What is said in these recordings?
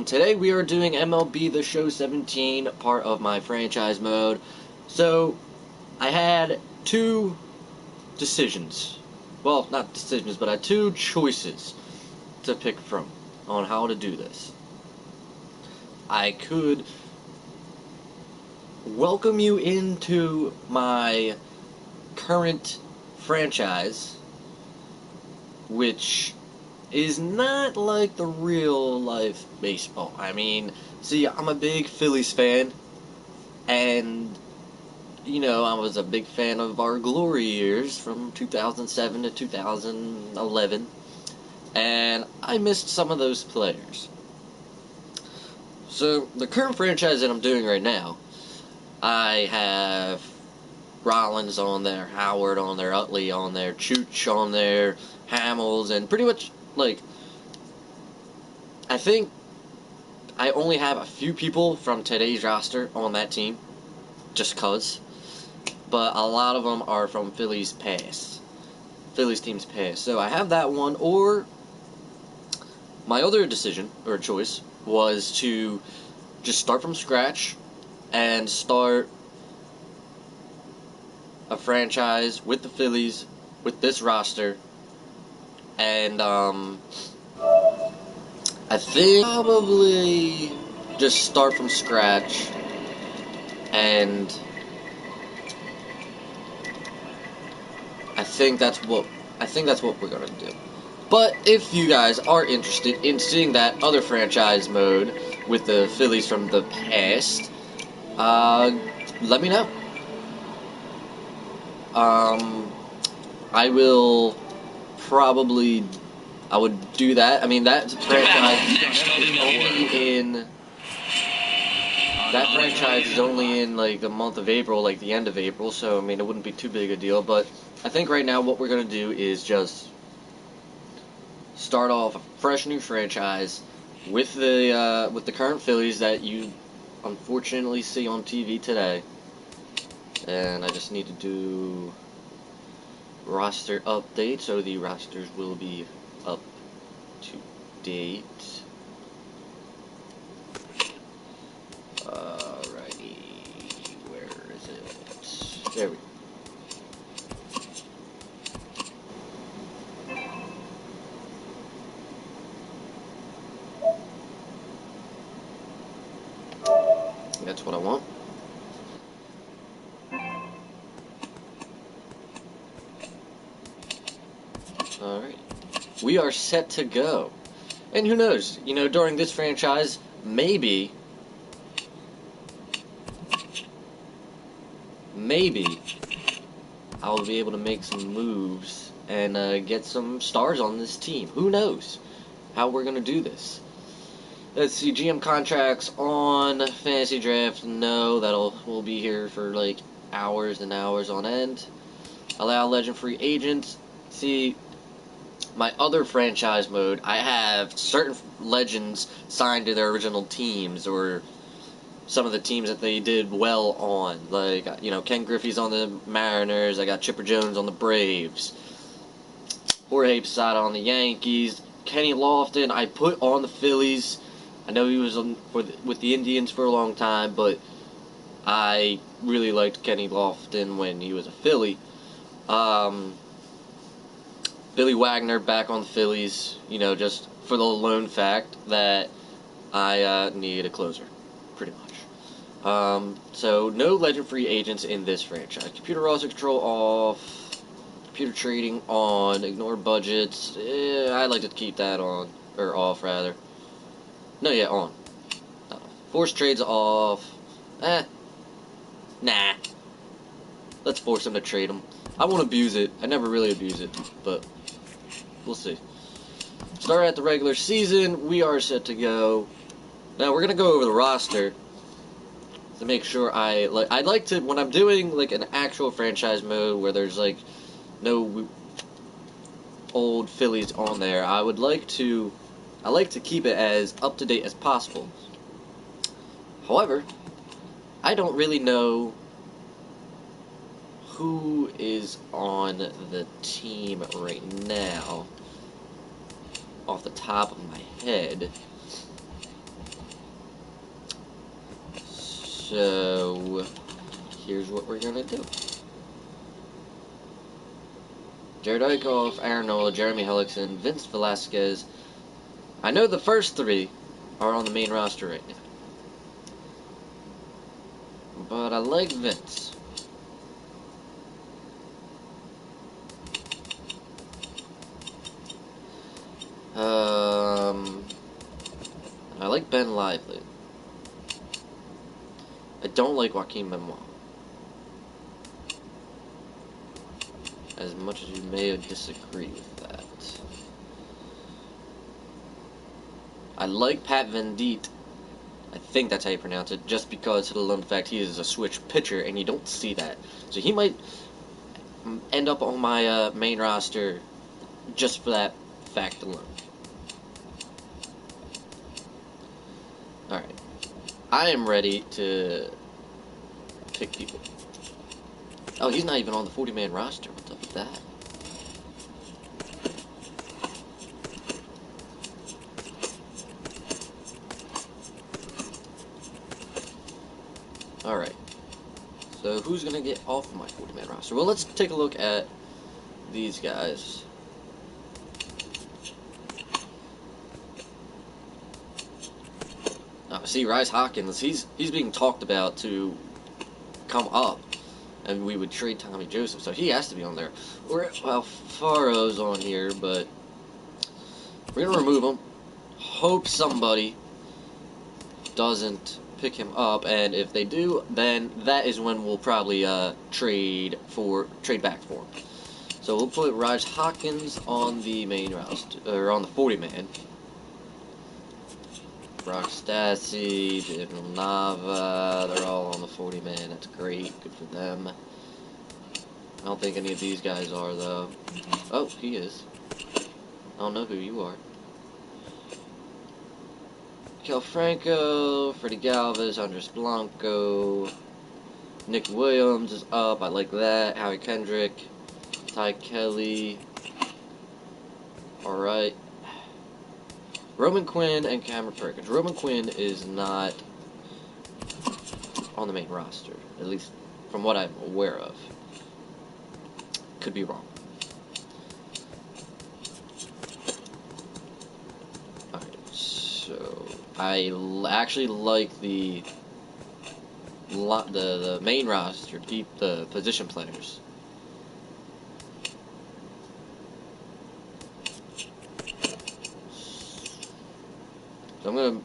Today we are doing MLB The Show 17, part of my franchise mode. So, I had two decisions. Well, not decisions, but I had two choices to pick from on how to do this. I could welcome you into my current franchise, which is not like the real life baseball. I mean, see, I'm a big Phillies fan, and, I was a big fan of our glory years from 2007 to 2011, and I missed some of those players. So, the current franchise that I'm doing right now, I have Rollins on there, Howard on there, Utley on there, Chooch on there, Hamels, and pretty much, I think I only have a few people from today's roster on that team, just cause. But a lot of them are from Phillies team's past. So I have that one, or my other decision, or choice, was to just start from scratch and start a franchise with the Phillies, with this roster, and, I think probably just start from scratch, and I think that's what we're gonna do. But if you guys are interested in seeing that other franchise mode with the Phillies from the past, let me know. I would do that. I mean, that franchise is only in like the month of April, like the end of April, so I mean it wouldn't be too big a deal. But I think right now what we're gonna do is just start off a fresh new franchise with the current Phillies that you unfortunately see on TV today. And I just need to do roster update, so the rosters will be up to date. Alrighty, where is it? There we go. That's what I want. Alright. We are set to go. And who knows, during this franchise, maybe I'll be able to make some moves and get some stars on this team. Who knows how we're going to do this. Let's see, GM contracts on Fantasy Draft. No, we'll be here for like hours and hours on end. Allow legend free agents. See, my other franchise mode, I have certain legends signed to their original teams, or some of the teams that they did well on. Like, Ken Griffey's on the Mariners, I got Chipper Jones on the Braves, Jorge Posada on the Yankees, Kenny Lofton I put on the Phillies. I know he was with the Indians for a long time, but I really liked Kenny Lofton when he was a Philly. Billy Wagner back on the Phillies, just for the lone fact that I needed a closer, pretty much. So no legend free agents in this franchise. Computer roster control off. Computer trading on. Ignore budgets. I'd like to keep that on, or off rather. No, yeah, on. Force trades off. Nah. Let's force him to trade him. I won't abuse it. I never really abuse it, but we'll see. Start at the regular season. We are set to go. Now we're gonna go over the roster to make sure I'd like to, when I'm doing like an actual franchise mode where there's like no old Phillies on there, I like to keep it as up to date as possible. However, I don't really know who is on the team right now off the top of my head. So, here's what we're gonna do. Jared Eichhoff, Aaron Nola, Jeremy Hellickson, Vince Velasquez. I know the first three are on the main roster right now. But I like Vince. I like Ben Lively. I don't like Joaquin Benoit. As much as you may disagree with that. I like Pat Venditte. I think that's how you pronounce it, just because of the lone fact he is a switch pitcher, and you don't see that. So he might end up on my main roster just for that fact alone. Alright. I am ready to pick people. Oh, he's not even on the 40-man roster. What's up with that? Alright. So who's going to get off my 40-man roster? Well, let's take a look at these guys. See, Rhys Hoskins, he's being talked about to come up, and we would trade Tommy Joseph, so he has to be on there. Well, Faro's on here, but we're going to remove him. Hope somebody doesn't pick him up, and if they do, then that is when we'll probably trade back for him. So we'll put Rhys Hoskins on the main roster, or on the 40-man. Brock Stassi, Daniel Nava, they're all on the 40-man. That's great. Good for them. I don't think any of these guys are, though. Oh, he is. I don't know who you are. Kel Franco, Freddie Galvis, Andres Blanco, Nick Williams is up. I like that. Howie Kendrick, Ty Kelly. Alright. Roman Quinn and Cameron Perkins. Roman Quinn is not on the main roster, at least from what I'm aware of. Could be wrong. Alright, so I actually like the main roster to keep the position players. So I'm going to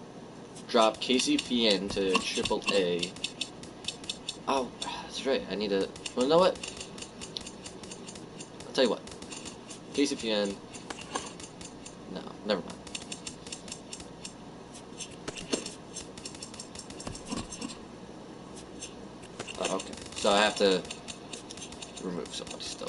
drop Casey Fien to AAA. Oh, that's right. I need to... Well, you know what? I'll tell you what. Casey Fien... No, never mind. Oh, okay. So I have to remove somebody still.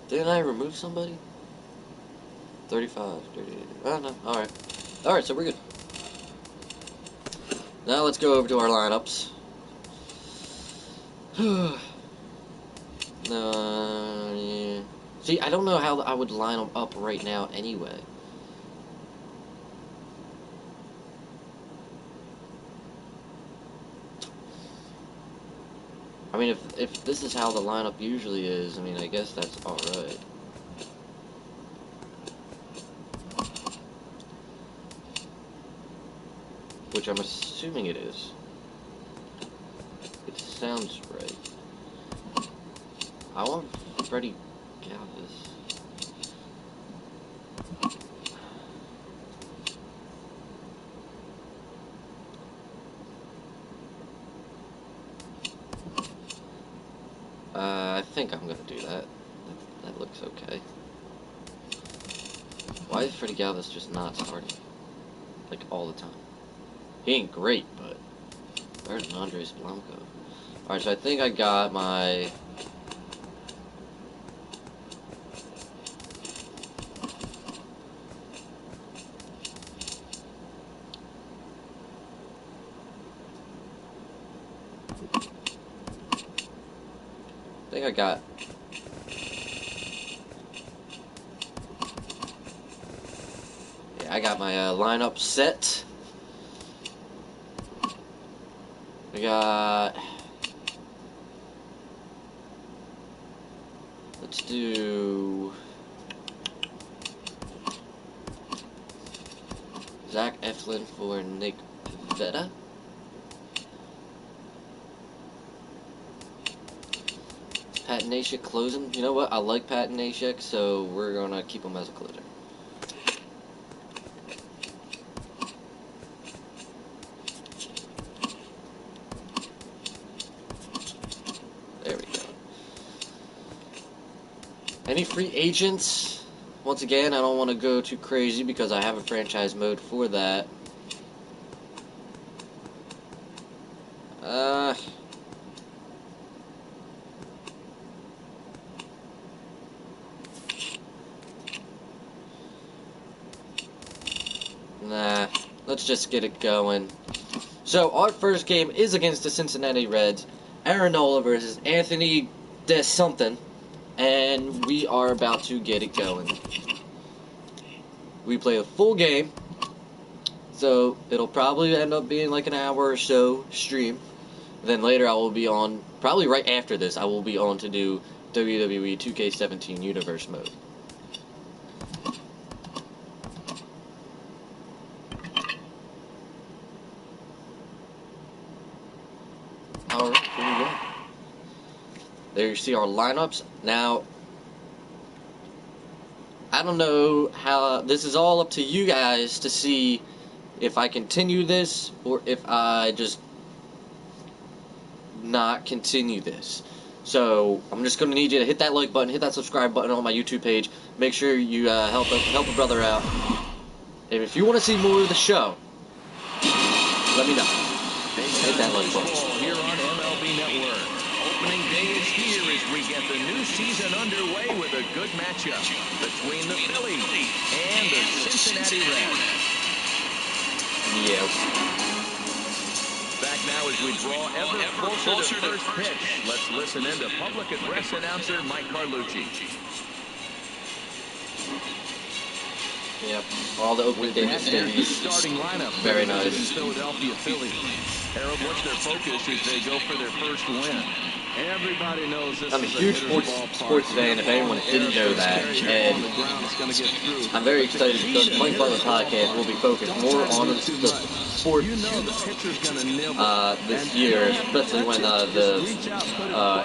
Didn't I remove somebody? 35, 38. I don't know. Alright. Alright, so we're good. Now let's go over to our lineups. Yeah. See, I don't know how I would line them up right now anyway. I mean, if this is how the lineup usually is, I mean, I guess that's alright. Which I'm assuming it is. It sounds right. I want Freddie Galvis. I think I'm gonna do that. That looks okay. Why is Freddie Galvis just not starting? Like, all the time. He ain't great, but better than Andres Blanco. Alright, so I think I got my... I think think I got... Yeah, I got my lineup set. We got... Let's do... Zach Eflin for Nick Pivetta. Pat Nashek closing. You know what? I like Pat Nashek, so we're going to keep him as a closer. There we go. Any free agents? Once again, I don't want to go too crazy because I have a franchise mode for that. Nah, let's just get it going. So, our first game is against the Cincinnati Reds. Aaron Nola versus Anthony Des-something. And we are about to get it going. We play a full game. So, it'll probably end up being like an hour or so stream. Then later I will be on, probably right after this, I will be on to do WWE 2K17 Universe mode. Alright, here we go. There you see our lineups. Now, I don't know how, this is all up to you guys to see if I continue this or if I just not continue this. So, I'm just going to need you to hit that like button, hit that subscribe button on my YouTube page. Make sure you help a brother out. And if you want to see more of the show, let me know. Hit that like button. Here on MLB Network. Opening day is here as we get the new season underway with a good matchup between the Phillies and the Cincinnati Reds. Yep. Back now as we draw ever closer to first pitch. Let's listen in to public address announcer Mike Carlucci. Yep, all the opening day festivities. Starting lineup. Very nice. Philadelphia Phillies. Harold, what's their focus as they go for their first win? Everybody knows this. I'm a huge sports fan, if anyone didn't know that, and I'm very excited because the Mike Butler podcast will be focused more on the sports this year, especially when the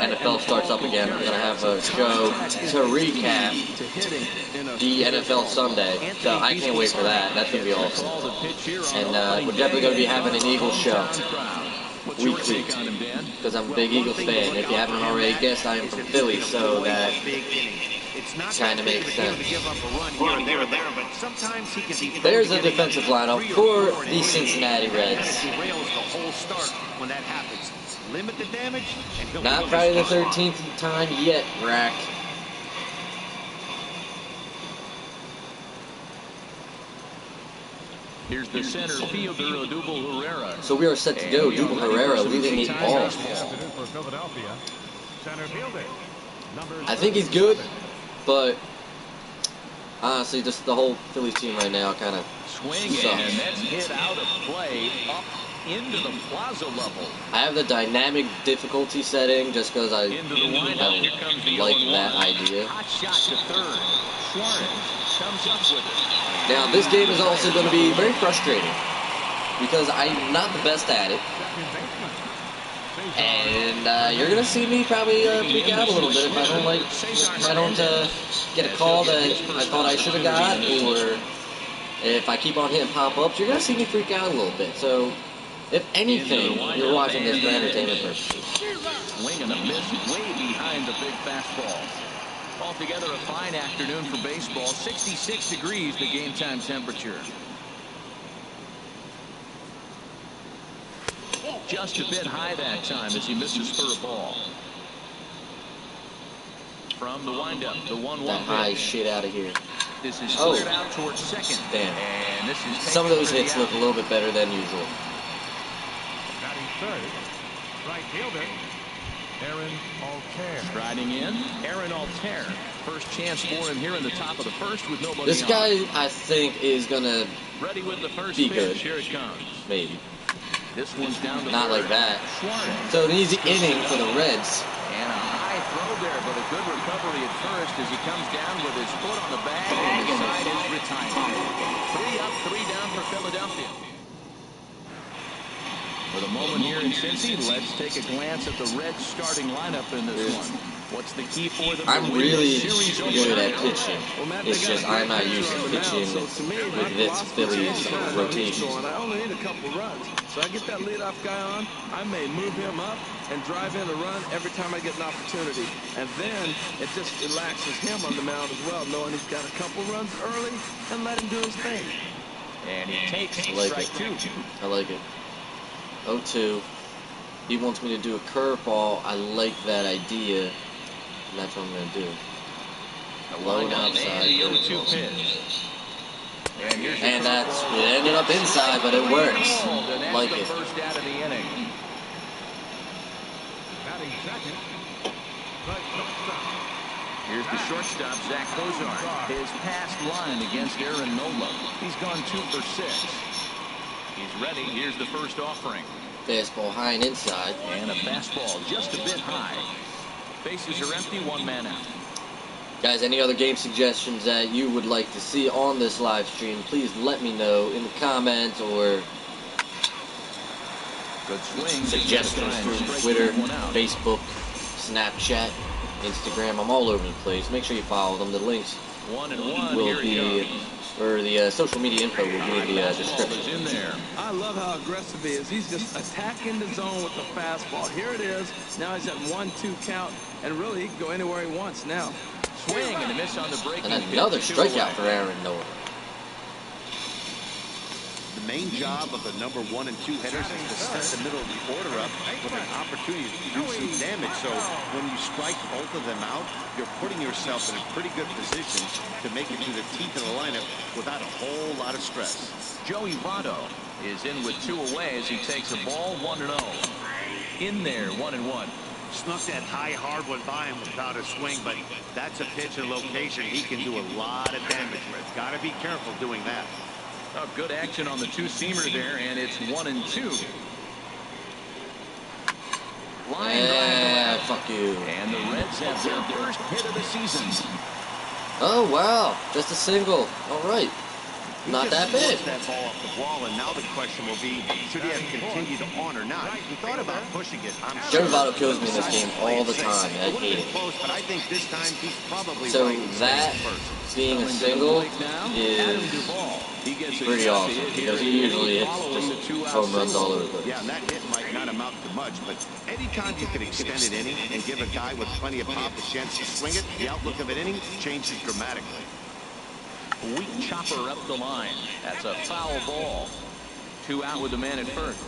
NFL starts up again. We're going to have a show to recap the NFL Sunday, so I can't wait for that. That's going to be awesome. And we're definitely going to be having an Eagles show weekly, because I'm a big Eagles fan. If you haven't already guessed, I am from Philly, so that kind of makes sense. There's a defensive lineup for the Cincinnati Reds. Not Friday the 13th time yet, Rack. Here's the center fielder, Odubel Herrera. So we are set to go. Odubel Herrera leading the ball. I think he's good, but honestly, just the whole Phillies team right now kind of sucks. And that's hit out of play up into the plaza level. I have the dynamic difficulty setting just because I don't like that idea. Hot shot to third. Suarez comes up with it. Now, this game is also going to be very frustrating because I'm not the best at it. And you're going to see me probably freak out a little bit if I don't get a call that I thought I should have got, or if I keep on hitting pop-ups, you're going to see me freak out a little bit. So, if anything, you're watching this for entertainment purposes. Swing and a miss way behind the big fastball. Altogether, a fine afternoon for baseball. 66 degrees, the game time temperature. Just a bit high that time as he misses for a ball. From the windup, the 1-1. That high shit out of here. This is cleared out towards second. Damn. And this is some of those hits look a little bit better than usual. Batting third, right fielder, Striding in, Aaron Altair. First chance for him here in the top of the first with nobody This guy, I think, is gonna ready with the first be pitch. good. Here it comes. Maybe. This one's down to Not third. like that. Suarez. So an easy inning for the Reds. And a high throw there, but a good recovery at first as he comes down with his foot on the bag, and the side is retired. 3 up, 3 down for Philadelphia. For the moment here in Cincy, let's take a glance at the Reds starting lineup in this one. What's the key for them? I'm really good at pitching. It's just I'm not used to pitching with this Phillies rotation. I only need a couple runs. So I get that leadoff guy on, I may move him up and drive in a run every time I get an opportunity. And then it just relaxes him on the mound as well, knowing he's got a couple runs early and let him do his thing. And he takes strike 2. I like it. 0-2. He wants me to do a curveball. I like that idea. And that's what I'm going to do. Low and outside. And the 0-2 pitch. And that's, it ended up inside, but it works. Like it. First out of the inning. Here's the shortstop, Zach Cozart. His past line against Aaron Nola. He's gone 2 for 6. He's ready. Here's the first offering. Fastball high and inside. And a fastball just a bit high. Bases are empty, 1 man out. Guys, any other game suggestions that you would like to see on this live stream, please let me know in the comments or Good swing. suggestions through Twitter, Facebook, Snapchat, Instagram. I'm all over the place. Make sure you follow them. The links 1-1. will be, or the social media info will be in the description. In there. I love how aggressive he is. He's just attacking the zone with the fastball. Here it is. Now he's at 1-2 count, and really he can go anywhere he wants now. Swing and a miss on the break. And another strikeout for Aaron Nola. The main job of the number 1 and 2 hitters is to set the middle of the order up with an opportunity to do some damage. So when you strike both of them out, you're putting yourself in a pretty good position to make it to the teeth of the lineup without a whole lot of stress. Joey Votto is in with 2 away as he takes a ball 1-0. In there, 1-1. Snuck that high, hard one by him without a swing, but that's a pitch and location he can do a lot of damage with. Got to be careful doing that. Oh, good action on the 2-seamer there, and it's 1-2. Yeah, fuck you. And the Reds have their first hit of the season. Oh, wow. Just a single. All right. Not that bad. That ball off the wall, and now the question will be, should he have continued on or not? He thought about pushing it. I'm sure. Joey Votto kills me in this game all the time, and I hate it. Close, but I think this time he's probably So right. that being a single is pretty awesome because he usually hits just home runs all over the place. Yeah, and that hit might not amount to much, but anytime you can extend an inning and give a guy with plenty of pop a chance to swing it, the outlook of an inning changes dramatically. Weak chopper up the line. That's a foul ball. 2 out with the man at first.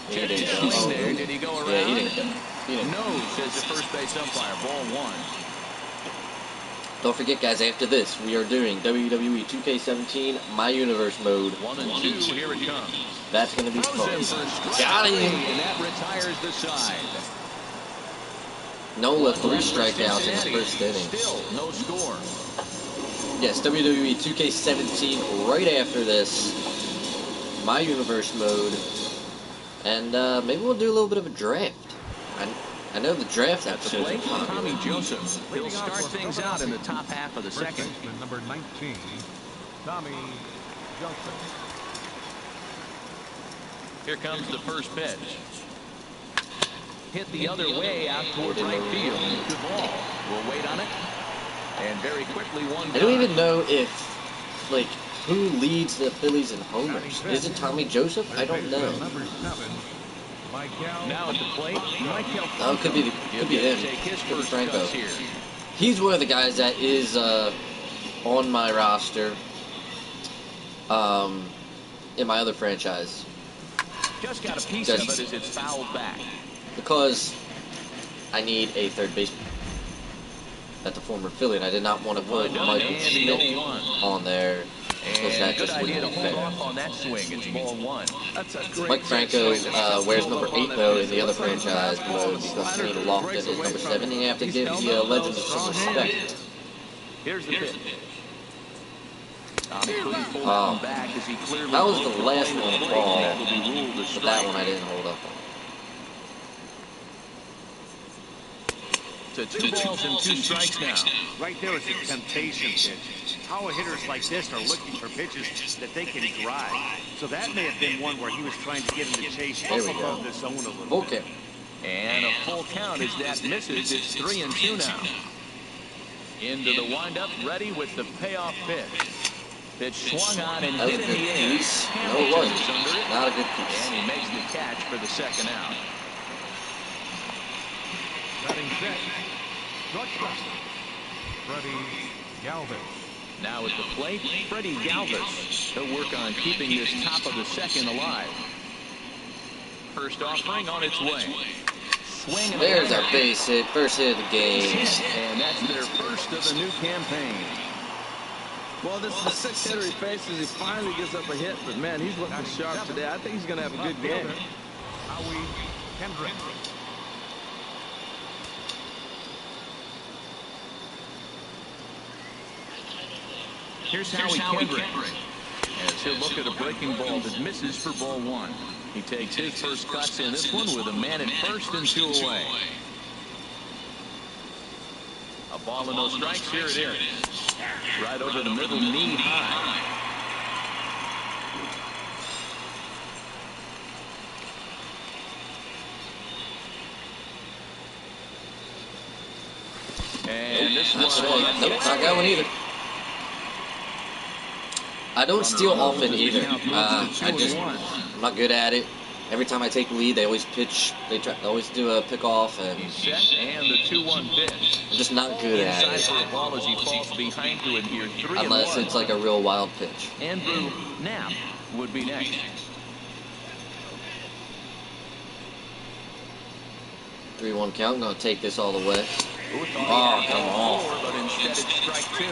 He didn't Swing go. there. Did he go around? Yeah, he didn't go. He didn't. No, says the first base umpire. Ball 1. Don't forget, guys, after this, we are doing WWE 2K17 My Universe mode. 1-2. Here it comes. That's going to be Throws him fun. for strike Got 3, him. and that retires the side. Nola 3 strikeouts in the first inning. Still no score. Yes, WWE 2K17 right after this. My Universe mode. And maybe we'll do a little bit of a draft. I know the draft At the episodes are plate, popular. Tommy Joseph. He'll start things out in the top half of the second. Number 19, Tommy Joseph. Here comes the first pitch. Hit the other way out toward right field. Good ball. We'll wait on it. And very quickly, one I don't gone. even know if, like, who leads the Phillies in homers. Is it Tommy Joseph? I don't know. Number 7, Michael. Now at the plate, Michael. Oh, it could be him. Take his Could be first Franco. cuts here. He's one of the guys that is on my roster in my other franchise Just got a piece of it as it's fouled back. because I need a third baseman. That's a former Philly, and I did not want to put One Michael and Schmidt no one. on there Because that And good just idea wouldn't to be hold fair. off on that swing. It's ball one. That's a great Mike Franco wears number 8 though though in the other franchise mode because Kenny Lofton is number 7. And you have to give the legend some respect. Here's the pitch. Couldn't pull Oh. one back as he clearly That was broke the last plate one of to play, fall, and it will be ruled a but strike. that one I didn't hold up on. To 2 balls and 2 strikes now. Right there is a temptation pitch. Power hitters like this are looking for pitches that they can drive. So that may have been one where he was trying to get him to chase up above the zone a little bit. Okay. And a full count as that misses. It's 3-2 now. Into the windup, ready with the payoff pitch. Pitch swung on and That was hit a in good the air. piece. No, it Hamilton wasn't. is under it. Not a good piece. And he makes the catch for the second out. Batting set. Shortstop. Freddie Galvis. Now at the plate, Freddie Galvis. He'll work on keeping this top of the second alive. First offering on its way. Swing and There's our base hit. First hit of the game. And that's their first of the new campaign. Well, this is the 6th hitter he faces. He finally gets up a hit, but man, he's looking sharp today. I think he's going to have a good game. Howie Kendrick. Here's Howie Kendrick. As he'll look at a breaking ball that misses for ball one. He takes his first cuts in this one with a man at first and 2 away. A ball and no strikes. Here it is. Right over the middle, knee high. And this That's one. one. Nope, not that one either. I don't steal often either. I'm not good at it. Every time I take lead, they always pitch. They always do a pickoff, and He's set, and the 2-1 pitch. I'm just not good at Inside it. for a ball as he falls behind to it here. 3-1. Unless it's like a real wild pitch. Andrew Knapp would be next. 3-1 count. Gonna take this all the way. Who thought Oh, he had come all on. four, but instead it's strike 2.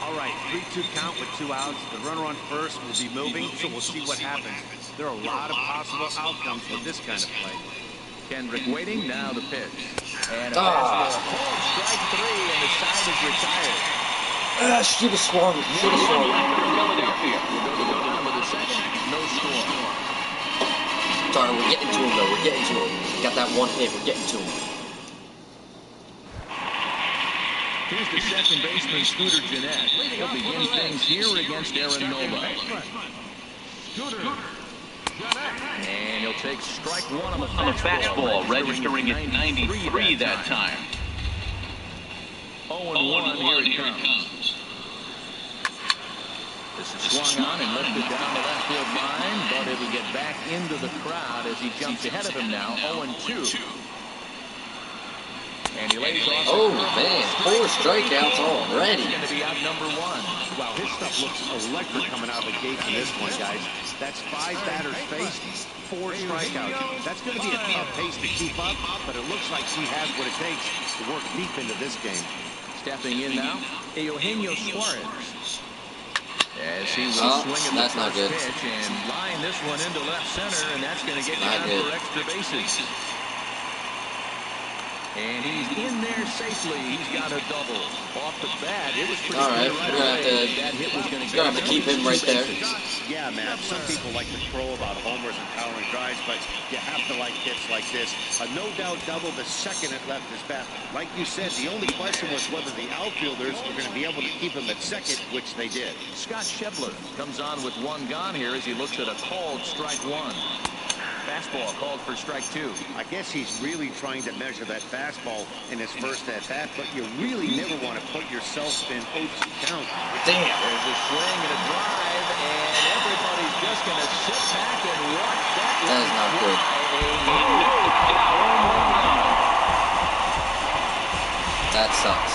All right, 3-2 count with 2 outs. The runner on first will be moving, so we'll see what happens. There are a lot of possible outcomes with this kind of play. Kendrick waiting, now the pitch. And a Ah. fastball called strike 3, and the side is retired. Should have swung. Should have swung. Philadelphia will go to the bottom of the second, no score. Sorry, we're getting to him though. We're getting to him. Got that one hit. We're getting to him. Here's the second baseman, Scooter Gennett. He'll begin things here against Aaron Nola. And he'll take strike 1 on the fastball, registering at 93 that time. 0-1, here it comes. This is swung on and lifted down the left field line, but it'll get back into the crowd as he jumps ahead of him now, 0-2. And he lays off. Oh man, 4 strikeouts already. He's going to be out number 1. Wow, his stuff looks electric coming out of the gate from this one, guys. That's 5 batters faced, 4 strikeouts. That's going to be a tough pace to keep up, but it looks like he has what it takes to work deep into this game. Stepping in now, Eugenio Suarez. As he will swing at the not first good. pitch and line this one into left center, and that's going to get Not down good. for extra bases. And he's in there safely. He's got a double. Off the bat, it was pretty All right, clear we're gonna have away. to- That hit was going to gonna have to keep him right there. Yeah, man, some people like to crow about homers and powering drives, but you have to like hits like this. A no-doubt double the second it left his bat. Like you said, the only question was whether the outfielders were going to be able to keep him at second, which they did. Scott Schebler comes on with 1 gone here as he looks at a called strike 1. Fastball called for strike 2. I guess he's really trying to measure that fastball in his first at-bat, but you really never want to put yourself in 0-2 count. Damn. There's a swing and a drive, and everybody's just going to sit back and watch that. That is not good. That sucks.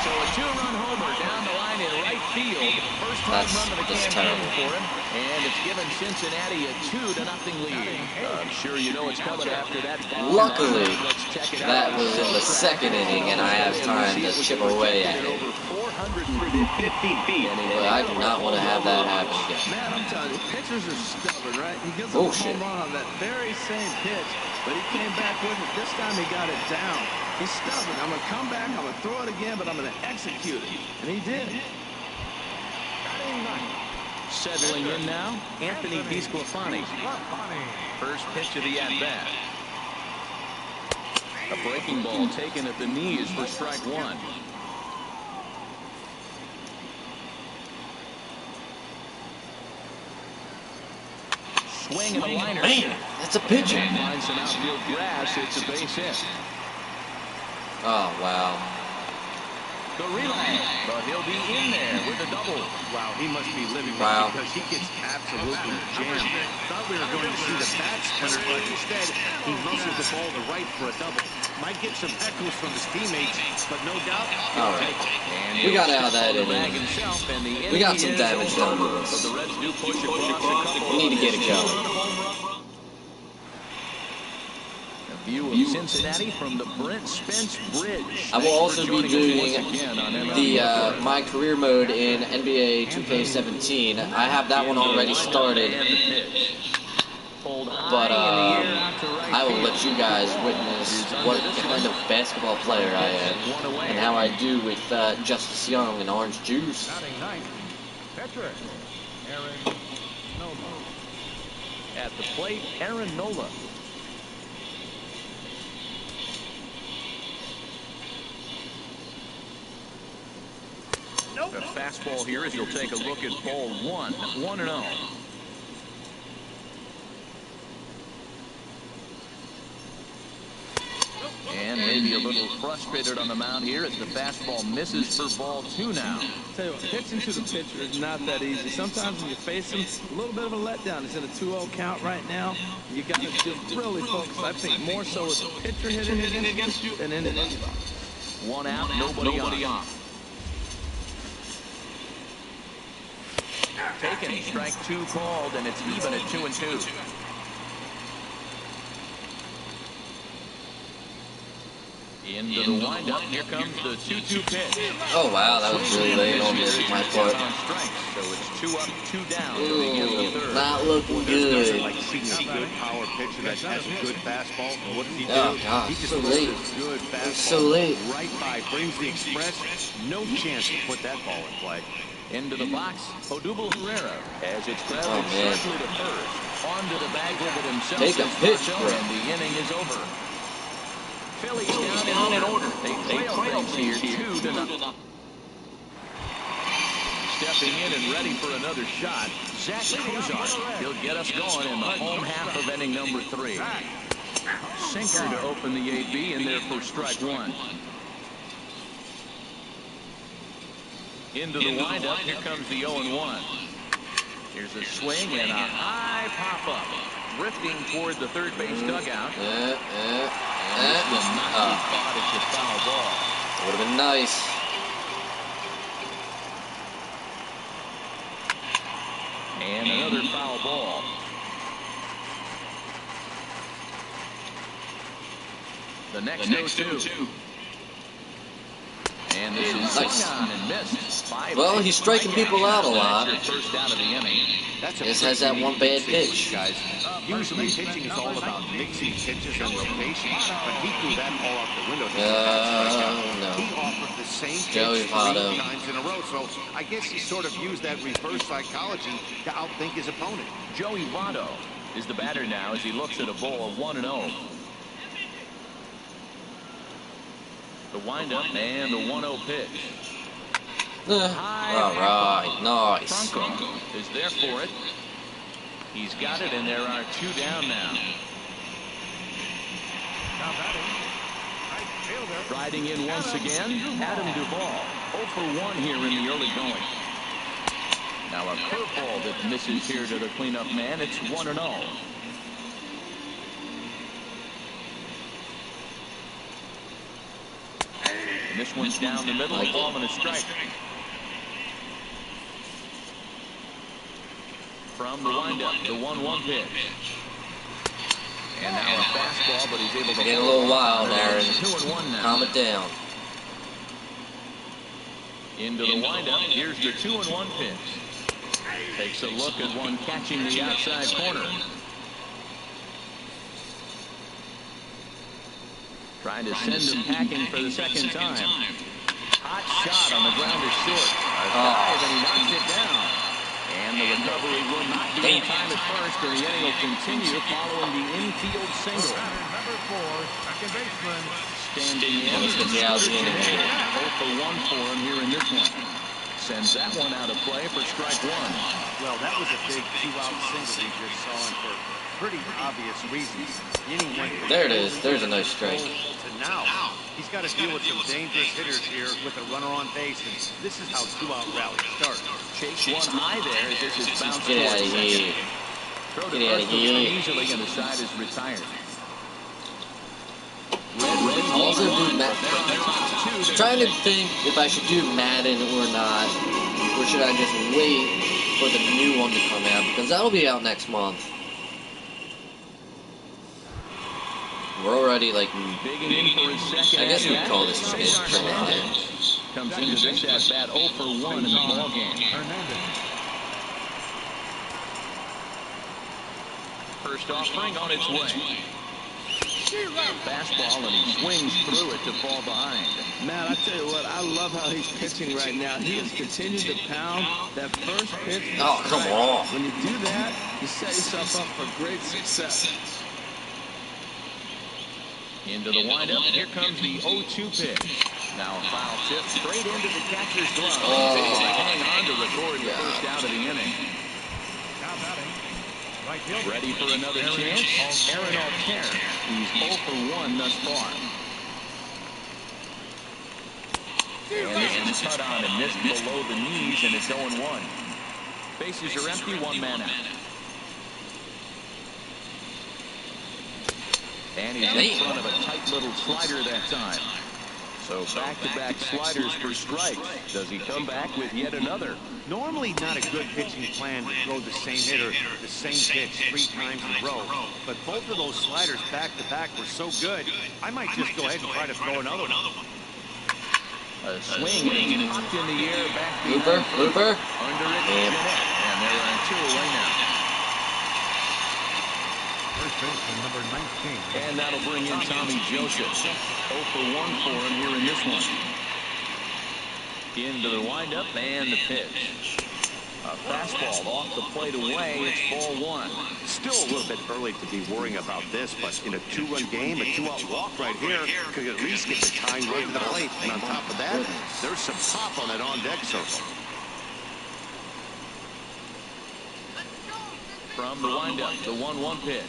So a 2-run homer down the line in right field. First time run of the That's campaign terrible. for him, and it's given Cincinnati a 2-0 lead. I'm sure you know it's coming after that. Luckily, Let's check it out. that was in the second inning, and I have time to chip away at it. Over 450 feet. But I do not want to have that happen again. Man, I'm telling you, pitchers are stubborn, right? He gives up Oh, a shit. home run on that very same pitch, but he came back with it. This time he got it down. He's stubborn. I'm going to come back, I'm going to throw it again, but I'm going to execute it. And he did. Settling in now, Anthony DeSclafani. First pitch of the at-bat. A breaking ball taken at the knees for strike one. Swing and a liner. Man, that's a pigeon. Finds some outfield grass. It's a base hit. Oh, wow. The relay, but he'll be in there with a double. Wow, he must be living Wow. because he gets absolutely jammed. Thought we were going to see the bat spinner, but instead he muscles the ball to right for a double. Might get some echoes from his teammates, but no doubt he'll All right. take it. We got out of that inning. We got some damage done to this. We need to get it going. View of Cincinnati from the Brent Spence Bridge. I will also be doing the my career mode in NBA 2K17. I have that one already started, but I will let you guys witness what kind of basketball player I am and how I do with Justice Young and Orange Juice. At the plate, Aaron Nola. The fastball here as you'll take a look at ball one. 1-0. And maybe a little frustrated on the mound here as the fastball misses for ball two now. Tell you what, pitching to the pitcher is not that easy. Sometimes when you face him, a little bit of a letdown. He's in a 2-0 count right now. You got to just really focus. I think more so with the pitcher hitting against you than anybody. One out, nobody on. Taken, strike two called, and it's even at 2-2. Into the windup, here comes the 2-2 pitch. Oh wow, that was really late on my part. So it's 2 up, 2 down to begin the third. Not looking There's good. nothing like seeing a good power pitcher that has a good fastball. And what does he do? Oh, God, He just so throws late. this good fastball So late. right by, brings the express. No chance to put that ball in play. Into the box, Odubel Herrera as it's grounded Oh, man. sharply to first. Onto the bag with it himself. Take a says pitch, Vasso, bro. and the inning is over. Phillies down in order. They trail things here 2-0. Stepping in and ready for another shot, Zach Cozart. He'll get us going in the home half of inning number 3. Sinker to open the AB, and there for strike one. Into the windup, here comes the 0-1. Here's a swing and a high pop-up. Drifting toward the third base dugout. This will not be caught. It's a foul ball. Would have been nice. And another foul ball. The next 0-2. And this is Nice. swung on and missed. Well, he's striking people out a lot. First out of the inning. That's Just has that one bad pitch. Guys, usually pitching is all about mixing pitches and rotation, but he threw that all out the window. No. He offered the same pitch Joey 3 Votto. times in a row, so I guess he sort of used that reverse psychology to outthink his opponent. Joey Votto is the batter now as he looks at a ball of 1-0. The windup and the 1-0 pitch. All right, nice. Franco is there for it. He's got it, and there are 2 down now. Riding in once again, Adam Duvall. 0 for 1 here in the early going. Now a curveball that misses here to the cleanup man. It's 1-0. And this one's down the middle, a ball and a strike. From the windup, the 1-1 pitch. And now a fastball, but he's able to get a little wild, Aaron. 2-1 now. Calm it down. Into the windup. Here's the 2-1 pitch. Takes a look at one catching the outside corner. Trying to send him packing for the second time. Hot shot on the grounder short. A dive, and he knocks it down. And the recovery will not be in time at first, and the inning will continue following the infield single. Number 4, second baseman. Standing in. Let's get the out of the inning here. 0 for 1 for him here in this one. Sends that one out of play for strike 1. Well, that was a big 2-out single he just saw, and for pretty obvious reasons. The inning went There it is. There's a nice strike. to now. He's got to deal with some dangerous hitters here with a runner on base, and this is how 2-out rallies start. Chase one high there as this is bounced Get out of towards here. Throw to Get out of first here. easily, and the side is retired. Also do trying to think if I should do Madden or not, or should I just wait for the new one to come out, because that'll be out next month. We're already like, Digging in for his second. I guess we at-bat. call this mid-July. Comes into this at bat 0 for 1 in the ball game. Hernandez. First offering on its way. Fastball, and he swings through it to fall behind. Man, I tell you what, I love how he's pitching right now. He has continued to pound that first pitch. Oh, come on. When you do that, you set yourself up for great success. Into the windup. Here comes the 0-2 pitch. Now a foul tip straight into the catcher's glove. He's able to hang on to record the first out of the inning. Now batting. Right fielder. Ready for another chance? Aaron Altair. He's 0 for 1 thus far. And this is cut on and missed below the knees, and it's 0-1. Bases are empty, 1 man out. And he's in front of a tight little slider that time. So back-to-back sliders for strikes. Does he come back with yet another? Normally not a good pitching plan to throw the same hitter the same pitch 3 times in a row, but both of those sliders back-to-back were so good, I might just go ahead and try to throw another one. A swing, and it's popped in the air back behind Looper. under it, and they're on 2 away now. First baseman, number 19. And that'll bring in Tommy Joseph. 0 for 1 for him here in this one. Into the windup and the pitch. A fastball off the plate away. It's ball 1. Still a little bit early to be worrying about this, but in a 2-run game, a 2-out walk right here could at least get the tying run to the plate. And on top of that, there's some pop on that on-deck circle. From the windup, the 1-1 pitch.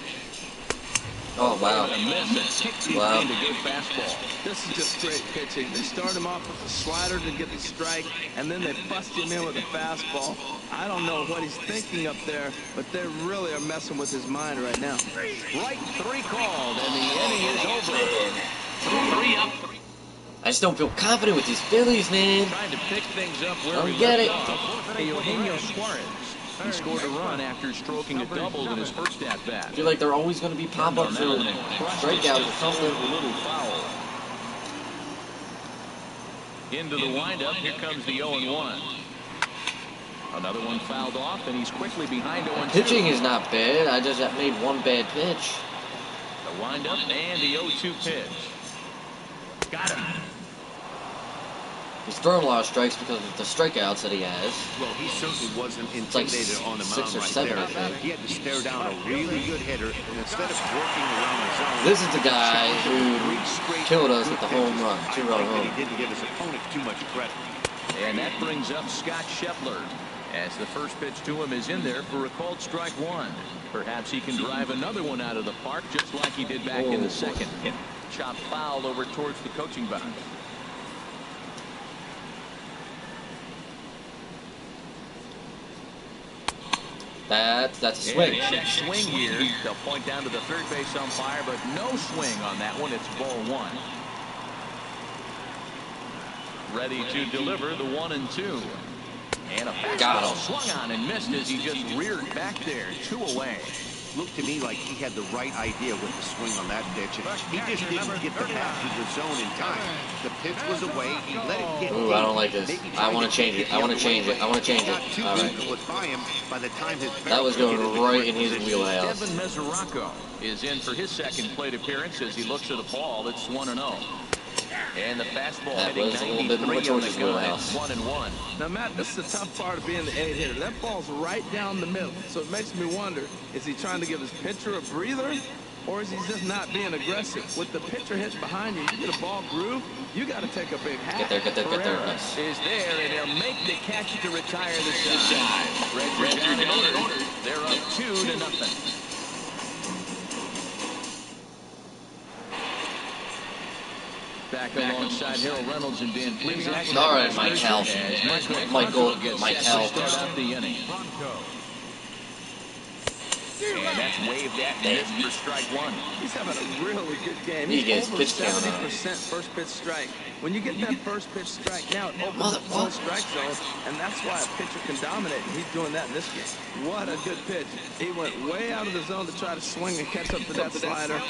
Oh, wow. And a miss and kicked Wow. behind a good fastball. This is just great pitching. They start him off with a slider to get the strike, and then they bust him in with a fastball. I don't know what he's thinking up there, but they really are messing with his mind right now. Right 3 called, and the inning is over. 3 up. I just don't feel confident with these Phillies, man. Trying to pick things up where Don't we get left it. off. Eugenio Suarez. He scored a run after stroking a double in his first at-bat. I feel like they're always going to be pop-ups or strikeouts or something. A little foul. Into the windup. Here comes the 0-1. Another one fouled off, and he's quickly behind 0-2. Pitching is not bad. I just have made one bad pitch. The windup and the 0-2 pitch. Got him. He's throwing a lot of strikes because of the strikeouts that he has. Well, he certainly wasn't like intimidated on the mound 6 or right 7, there. I think. He had to stare down a really good hitter, and instead of working around the zone, This is the guy who killed us with the home run, 2-run home. He didn't give his opponent too much credit. And that brings up Scott Scheffler, as the first pitch to him is in there for a called strike 1. Perhaps he can drive another one out of the park, just like he did back in the second. Chop foul over towards the coaching box. That's a swing. Yeah, check swing here. They'll point down to the third base umpire, but no swing on that one. It's ball 1. Ready to deliver the 1-2. And a Got fastball him. swung on and missed as he just reared back there, 2 away. Looked to me like he had the right idea with the swing on that pitch. He just didn't get the bat to the zone in time. The pitch was away. He let it get Ooh, deep. I don't like this. Maybe I tried want to change it. I want to change it. I want to change it. Got too All deep right. and was by him by the time his That was barrel going took it into right the in his position. wheelhouse. Devin Mesoraco is in for his second plate appearance as he looks at the ball. It's 1-0. And the fastball That hitting was a little bit more 93 on towards the his gun. wheelhouse. It's 1-1. Now, Matt, this is the tough part of being the 8-hitter. That ball's right down the middle. So it makes me wonder, is he trying to give his pitcher a breather? Or is he just not being aggressive? With the pitcher hitting behind you, you get a ball groove, you got to take a big hat. Get there. Nice. Is there, and he'll make the catch to retire the side. Reds are down in order. They're up 2-0. Back alongside Harold Reynolds and Dan Plesac. All right, Mike Hal. Mike Hal. Start out the inning. And that's waved at and missed for strike 1. He's having a really good game. He He's gets over pitch count on. 70% first pitch strike. When you get that first pitch strike, now it opens up the whole strike zone, and that's why a pitcher can dominate. And he's doing that in this game. What a good pitch. He went way out of the zone to try to swing and catch up to that slider.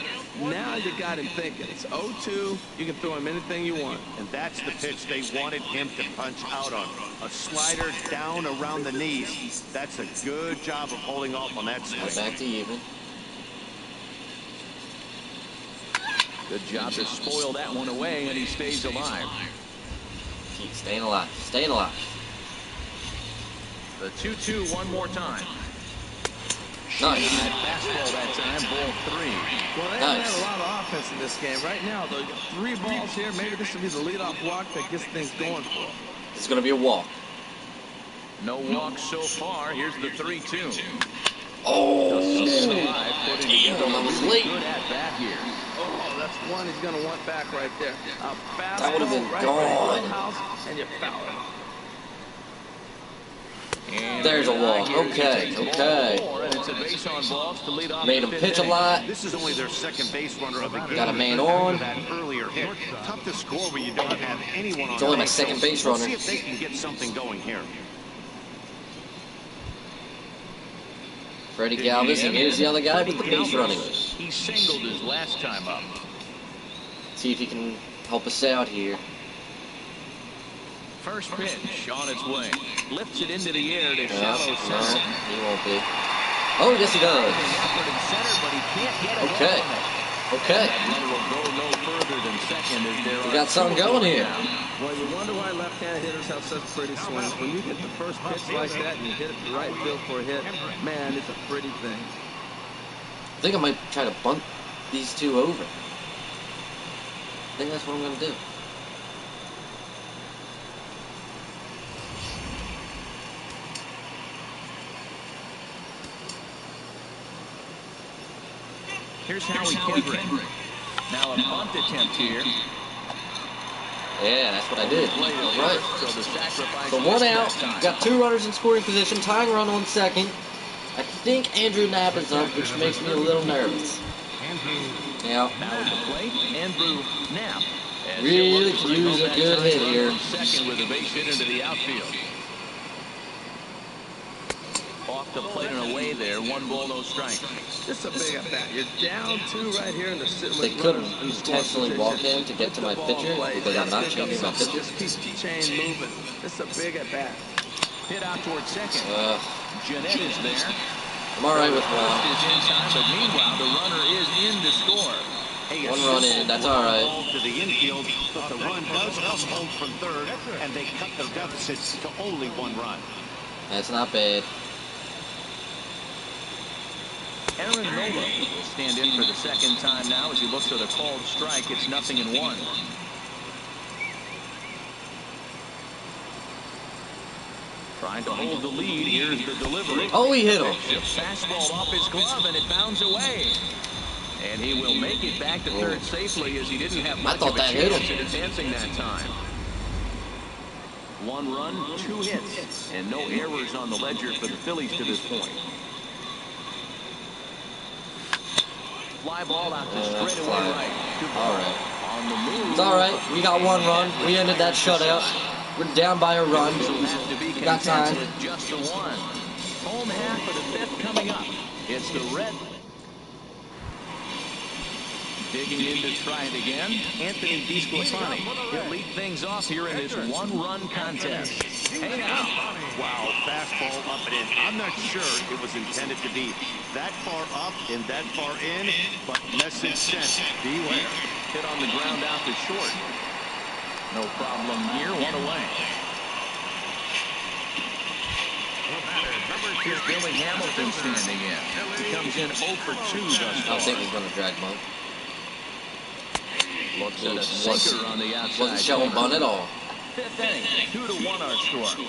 Now you got him thinking. It's 0-2. You can throw him anything you want. And that's the pitch they wanted him to punch out on. A slider down around the knees. That's a good job of holding off on that swing. Back to even. Good job to spoil that one away, and he stays alive. Keep staying alive. Staying alive. The 2-2 one more time. Nice. Fastball that time, ball 3. Well, they haven't had a lot of offense in this game. Right now, though, you got 3 balls here. Maybe this will be the leadoff walk that gets things going for him. It's going to be a walk. No walks so far. Here's the 3-2. Oh, Alive, putting together I was a late. good at bat here. Oh, that's one he's going to want back right there. A fastball That would have been right gone. there in the house, and you foul it. And There's a walk. here he Okay, takes ball okay. 4, and it's a base on balls to lead off Made the him 5th pitch a inning. lot. This is only their second base runner of the game. Got a man on. That earlier hit. Tough to score when you don't have anyone on It's only my base. second base We'll runner. see if they can get something going here. Freddie Galvis, and here's the other guy with the base running. He singled his last time up. See if he can help us out here. First pitch on its way. Lifts it into the air to No, shallow center. he won't be. Oh, yes, he does. Effort in center, but he can't get it Okay. on it. Okay. That runner will go no further than second as there We are got something 2 going here. down. Well, you wonder why left-hand hitters have such pretty swings. When you get the first pitch like that and you hit it to right field for a hit, man, it's a pretty thing. I think I might try to bunt these two over. I think that's what I'm going to do. Here's Howie Kendrick. Now a bunt attempt here. Yeah, that's what I did. Right. So the sacrifice So one missed out. that time. Got 2 runners in scoring position. Tying run on second. I think Andrew Knapp is up, which makes me a little nervous. Yeah. Now at the plate, Andrew Knapp. As Really he'll look to could use bring a home good that hit tying here. run from second with a base hit into the outfield. Off the plate and away there. 1 ball, no strike. It's a big at bat. You're down 2 right here in the sitting They with could runners in scoring intentionally position. walk him to get to my Put the ball pitcher in play. because I'm not Pick up changing my something. pitcher. Just keep the chain moving. It's a big at bat. Hit out towards second. Jeanette is there. I'm all right with First one. is in time, but meanwhile the runner is in to score. Hey, a 1 run simple in. That's all right. ball to the infield, but the run does come home from third, and they cut their deficits to only 1 run. That's not bad. Aaron Nola will stand in for the second time now as he looks at a called strike. It's 0-1. Trying to hold the lead. Here's the delivery. Oh, he hit him. Fastball off his glove and it bounds away. And he will make it back to third safely as he didn't have much thought of a that hit chance him. at advancing that time. 1 run, 2 hits, and no errors on the ledger for the Phillies to this point. Fly ball out to straightaway fly. right. All right. On the move. It's all right. We got 1 run. We ended that shutout. We're down by a run. Will have to be We got time. content with just the one. Home half of the fifth coming up. It's the Red. Digging in to try it again, Anthony DeSclafani. He'll lead things off here in this one-run contest. Hey now. Wow, fastball up and in. I'm not sure it was intended to be that far up and that far in, but message sent, beware. Hit on the ground out to short. No problem here, one away. Here's Billy Hamilton standing in. He comes in 0 for 2 thus far. I think he's going to drag bunt. Looks at a sinker on the outside. Wasn't showing bunt at all. Fifth inning, 2-1 our score.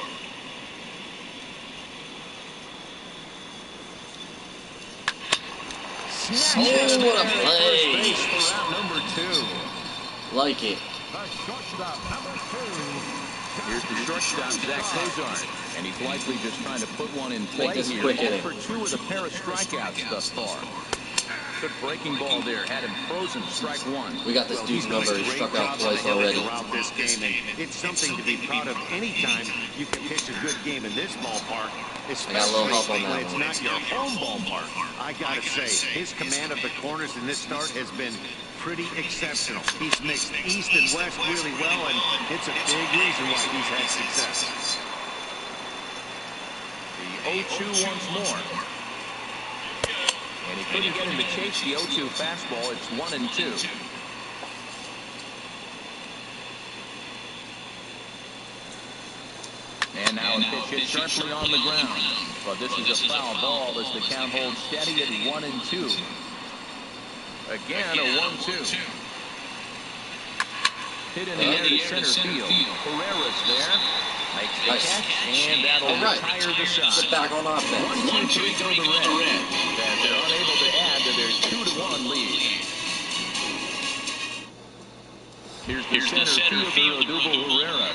Oh, what a play! For round number 2. Like it. Here's the shortstop, Zach Cozart, and he's likely just trying to put one in play this here. quick 0 inning. for 2 with a pair of strikeouts thus far. Good breaking ball there, had him frozen, strike one. We got this dude's number. He struck out twice already. This game, and it's something to be proud of anytime you can pitch a good game in this ballpark, I got a little help on especially when that it's one. not your home ballpark. I gotta say, his command of the corners in this start has been pretty exceptional. He's mixed east and west really well, and it's a big reason why he's had success. The 0-2 once more. And he couldn't get him to chase the 0-2 fastball. It's 1-2. And now a pitch hit sharply on the ground. But this is a foul ball as the count holds steady at 1-2. Again, a 1-2. Hit in the air to center field. Herrera's there. Makes the catch, and that'll retire the shot. Get back on offense. 1-2-3 go the Reds. That they're unable to add to their 2-1 lead. Here's the center fielder, Odubel Herrera.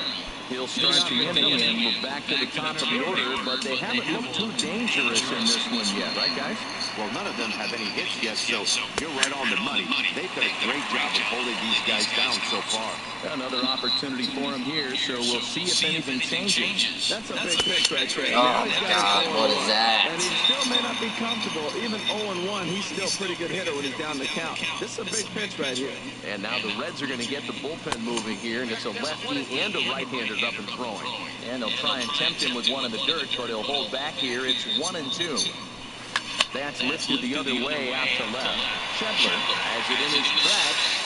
He'll start the inning, and we're back to the top of the order, but they haven't looked too dangerous in this one yet, right, guys? Well, none of them have any hits yet, so you're right on the money. They've done a great job of holding these guys down so far. Another opportunity for him here, so we'll see if anything changes. That's a big pitch right there. Oh, my God, what is that? And he still may not be comfortable. Even 0-1, he's still a pretty good hitter when he's down the count. This is a big pitch right here. And now the Reds are going to get the bullpen moving here, and it's a lefty and a right-hander up and throwing. And they'll try and tempt him with one in the dirt, but he'll hold back here. It's 1-2. That's lifted the other way out to left. Shedler has it in his tracks.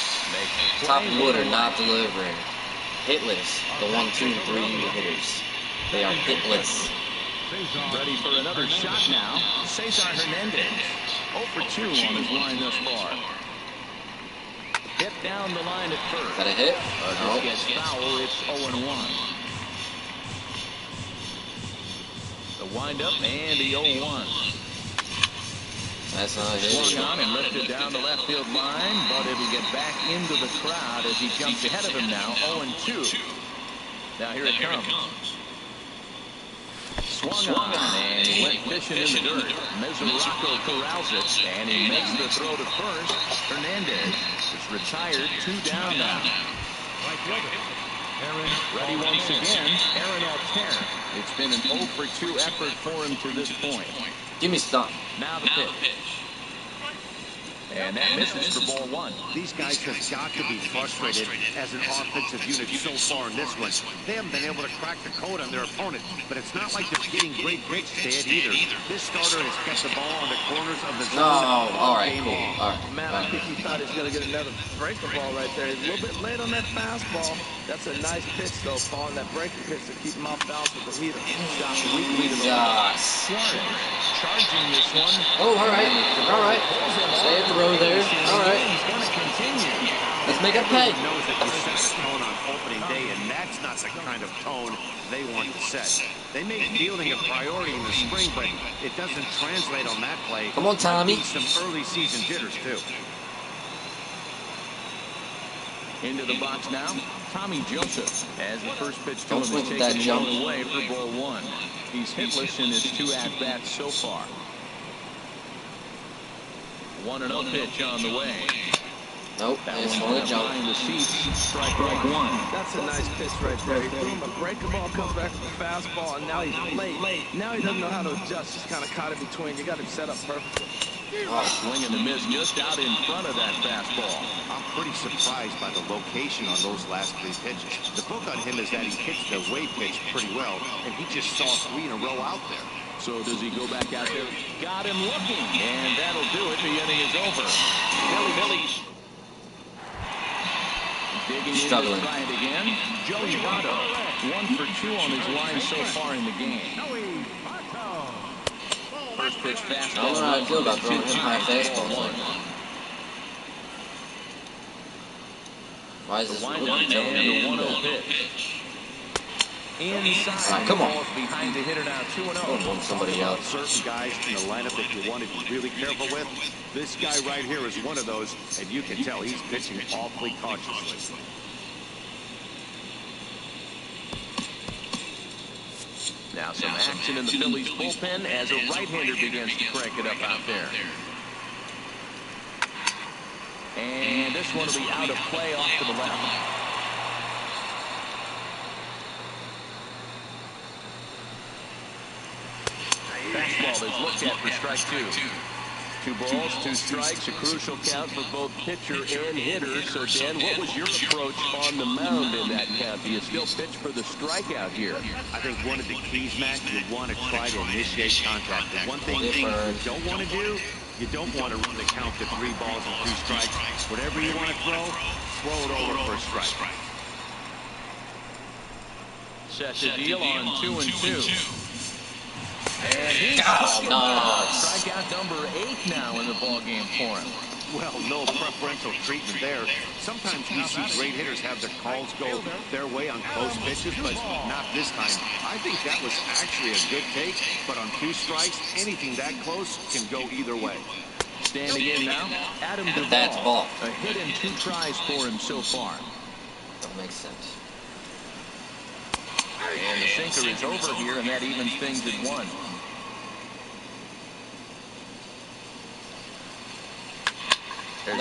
Top of the order, not delivering. Hitless. The 1, 2, 3 hitters. They are hitless. Ready for another shot now. Cesar Hernandez. 0 for 2 on his line thus far. Hit down the line at first. Is that a hit? This gets foul. It's 0-1. The windup and the 0-1. That's not a hit. Swung on and lifted down the left field line, but it'll get back into the crowd as he jumps ahead of him now. 0-2. Now here it comes. Swung on and he went fishing in the dirt. Mesoraco corrals it, and he makes the throw to first. Hernandez is retired. 2 down now. Ready once again, Aaron Altair. It's been an 0 for 2 effort for him to this point. Give me stop. Now the pitch. And that misses for ball 1. These guys have got to be frustrated as an offensive unit so far in this one. They haven't been able to crack the code on their opponent, but it's not like they're getting great pitches to hit either. This starter has kept the ball on the corners of the zone. Oh, all right, cool. All right. Man, I think he thought he was going to get another breaking ball right there. He's a little bit late on that fastball. That's a nice pitch, though, Paul, and that breaking pitch to keep him off balance with the heater. Shot weakly to the left. Suarez charging this one. Oh, all right. All right. Stay at the row there. All right. He's going to continue. Let's make it pay. He knows that you set a tone on opening day, and that's not the kind of tone they want to set. They made fielding a priority in the spring, but it doesn't translate on that play. Come on, Tommy. Some early season jitters, too. Into the box now, Tommy Joseph, as the first pitch to Don't him swing is with that taken jump. away for ball 1. He's hitless in his 2 at-bats so far. 1-0 pitch on the way. Nope, it's on the jump. The seats, strike one. That's a nice pitch right there. He threw him a breaker ball, comes back with a fastball, and now he's late. Now he doesn't know how to adjust. He's kind of caught in between. You got him set up perfectly. Swing and a miss just out in front of that fastball. I'm pretty surprised by the location on those last 3 pitches. The book on him is that he hits the way pitch pretty well, and he just saw 3 in a row out there. So does he go back out there? Got him looking, and that'll do it. The inning is over. Billy. Digging Struggling. into it again. Joey Votto, 1 for 2 on his line so far in the game. First pitch fastball. I don't know how I feel about throwing him high fastballs. Why is this And the 1-0 pitch. Inside. Come on. Behind the hitter now, 2-0. Want somebody else. Certain guys in the lineup that you want to be really careful with. This guy right here is one of those, and you can tell he's pitching awfully cautiously. Now some action in the Phillies bullpen as a right-hander begins to crank it up out there. And this one will be out of play off to the left. Fastball is looked at for strike 2. 2 balls, 2 strikes, a crucial count for both pitcher and hitter. So, Dan, what was your approach on the mound in that count? Do you still pitch for the strikeout here? I think one of the keys, Matt, you want to try to initiate contact. The one thing you don't want to do, you don't want to run the count to 3 balls and 2 strikes. Whatever you want to throw it over for a strike. Set the deal on 2-2. And he's strikeout number 8 now in the ballgame for him. Well, no preferential treatment there. Sometimes we see great hitters have their calls go their way on close pitches, but not this time. I think that was actually a good take, but on 2 strikes, anything that close can go either way. Standing in now, Adam Duvall. That's ball. A hit and 2 tries for him so far. That makes sense. And the sinker is over here, and that evens things at 1. No.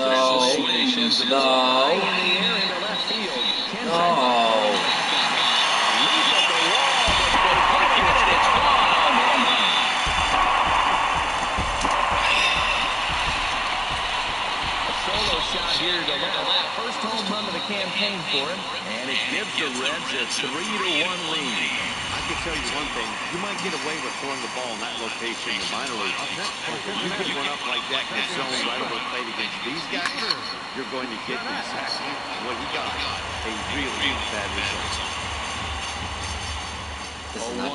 Solo shot here to left. First home run of the campaign for him, and it gives the Reds a 3-1 lead. I can tell you one thing, you might get away with throwing the ball in that location in the minor leagues. When you get one up like that in the zone right over the plate against these guys, you're going to get exactly what he got. A really bad result.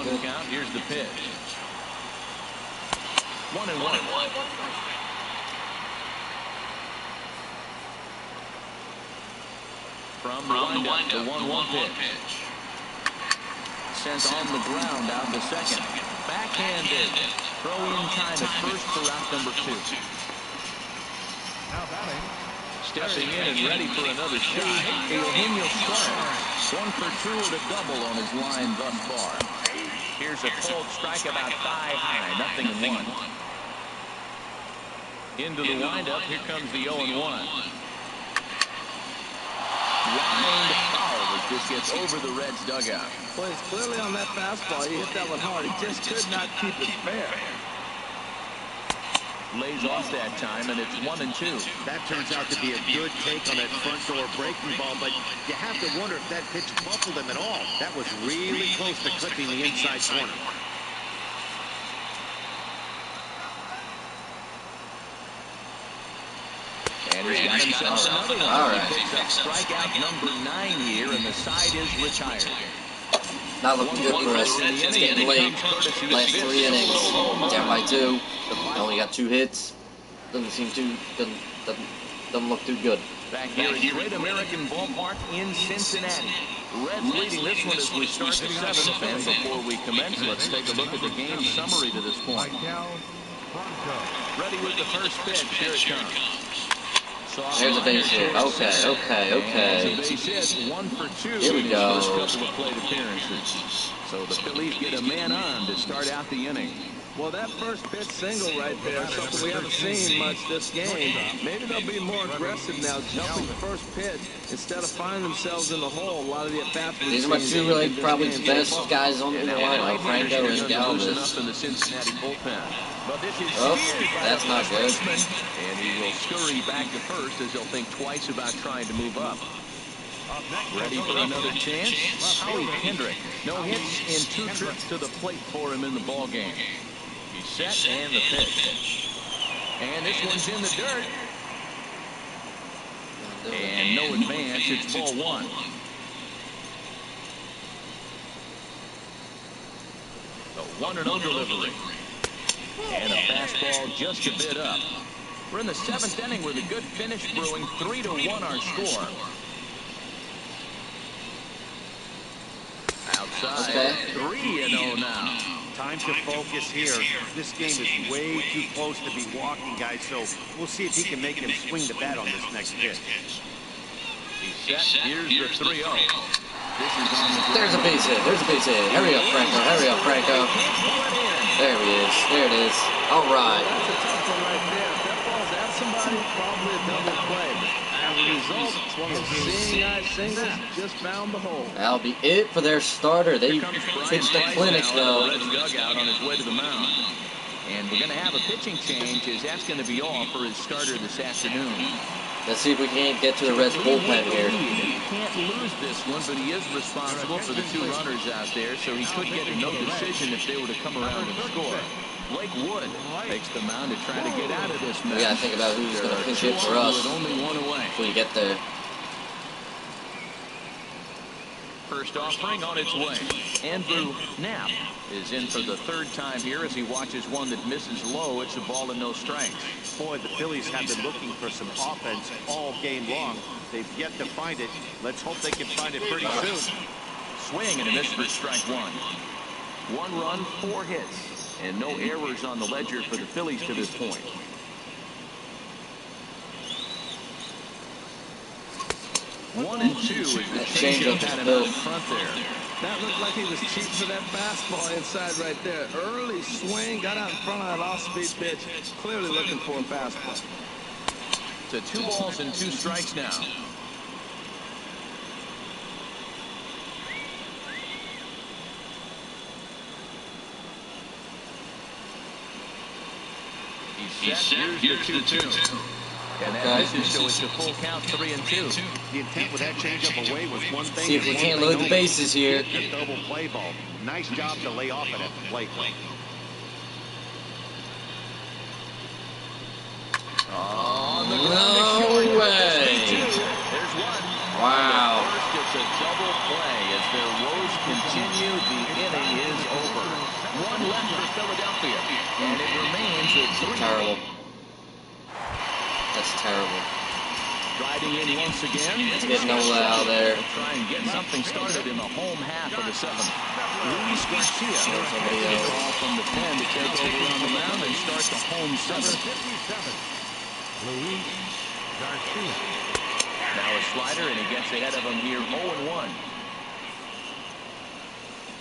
0-1 count. Here's the pitch. 1-1. From the windup, the 1-1 pitch. Sent on the ground out to second. Backhanded. Throw-in time at first for route number 2. Now batting. Stepping in and ready for another shot. Eugenio Suarez. 1 for 2 with a double on his line thus far. Here's a cold strike about 5 high. 0-1. Into the windup. Here comes the 0-1. Lined foul as this gets over the Reds dugout. Well, he's clearly on that fastball. He hit that one hard. He just could not keep it fair. Lays off that time, and it's 1-2. That turns out to be a good take on that front door breaking ball, but you have to wonder if that pitch muffled him at all. That was really close to clipping the inside corner. And he's got himself another one. All right. He picks up strikeout number 9 here, and the side is retired. Not looking good for us. It's getting late. Last 3 innings. Down by 2. Only got 2 hits. Doesn't look too good. Back here at Great American Ballpark in Cincinnati. Reds leading this one as we start the 7th. And before we commence, let's take a look at the game summary to this point. Ready with the first pitch. Here it comes. There's a base hit. Okay. Base hit, 1 for 2 Here we in his go. first couple of plate appearances. So the Phillies get a man on to start out the inning. Well, that first pitch single right there, something we haven't seen much this game. Maybe they'll be more aggressive now, jumping first pitch instead of finding themselves in the hole. A lot of the at-bats we've These are my seen two, like, in this probably game best so far. guys on the line, like Franco and Loosen up Galvis. in the Cincinnati bullpen. But this is Oh, steered by that's the not first good. baseman, and he will scurry back to first as he'll think twice about trying to move up. Ready for another chance? Howie Kendrick. No hits in 2 trips to the plate for him in the ball game. He's set and the pitch. And this one's in the dirt. And no advance. It's ball 1. The 1-0 delivery. And a fastball just a bit up. We're in the 7th inning with a good finish brewing. 3-1 our score. Outside. 3-0 now. Time to focus here. This game is way too close to be walking, guys, so we'll see if he can make him swing the bat on this next pitch. He's set. Here's the 3-0. This is on the ground. There's a base hit. There's a base hit. Hurry up, Franco. Hurry up, Franco. There he is. There it is. All right. That's a tough one right there. If that falls at somebody, probably a double play. But as a result, it's one of those seeing eye singles, just found the hole. That'll be it for their starter. They pitched the clinic, though. Red's dugout on his way to the mound. And we're going to have a pitching change, as that's going to be all for his starter this afternoon. Let's see if we can't get to the Reds bullpen here. He can't lose this one, but he is responsible for the 2 runners out there, so he could get a no decision if they were to come around and score. Blake Wood takes the mound to try to get out of this mess. We gotta think about who's gonna pinch hit for us with only 1 away. if we get there. First offering on its way. Andrew Knapp is in for the 3rd time here as he watches one that misses low. It's a ball and no strikes. Boy, the Phillies have been looking for some offense all game long. They've yet to find it. Let's hope they can find it pretty soon. Swing and a miss for strike 1. 1 run, 4 hits, and no errors on the ledger for the Phillies to this point. One and 2 is the changeup had him out front there. That looked like he was cheap for that fastball inside right there. Early swing, got out in front of that off-speed pitch. Clearly looking for a fastball. To 2 balls and 2 strikes now. He's set. Here's the 2-2. And that misses, so it's a full count, 3-2. The intent with that changeup away was one thing. See if we can't load the bases here. A double play ball. Nice job to lay off it at the plate. No way. There's one. Wow. First, it's a double play as their woes continue. The inning is over. 1 left for Philadelphia, and it remains a 3. Terrible. That's terrible. Riding in once again. Let's get Nola out there. Try and get something started in the home half of the 7th. Luis Garcia somebody takes the else. ball from the pen to take over on the mound and start the home 7th. Luis Garcia. Now a slider, and he gets ahead of him here, 0-1.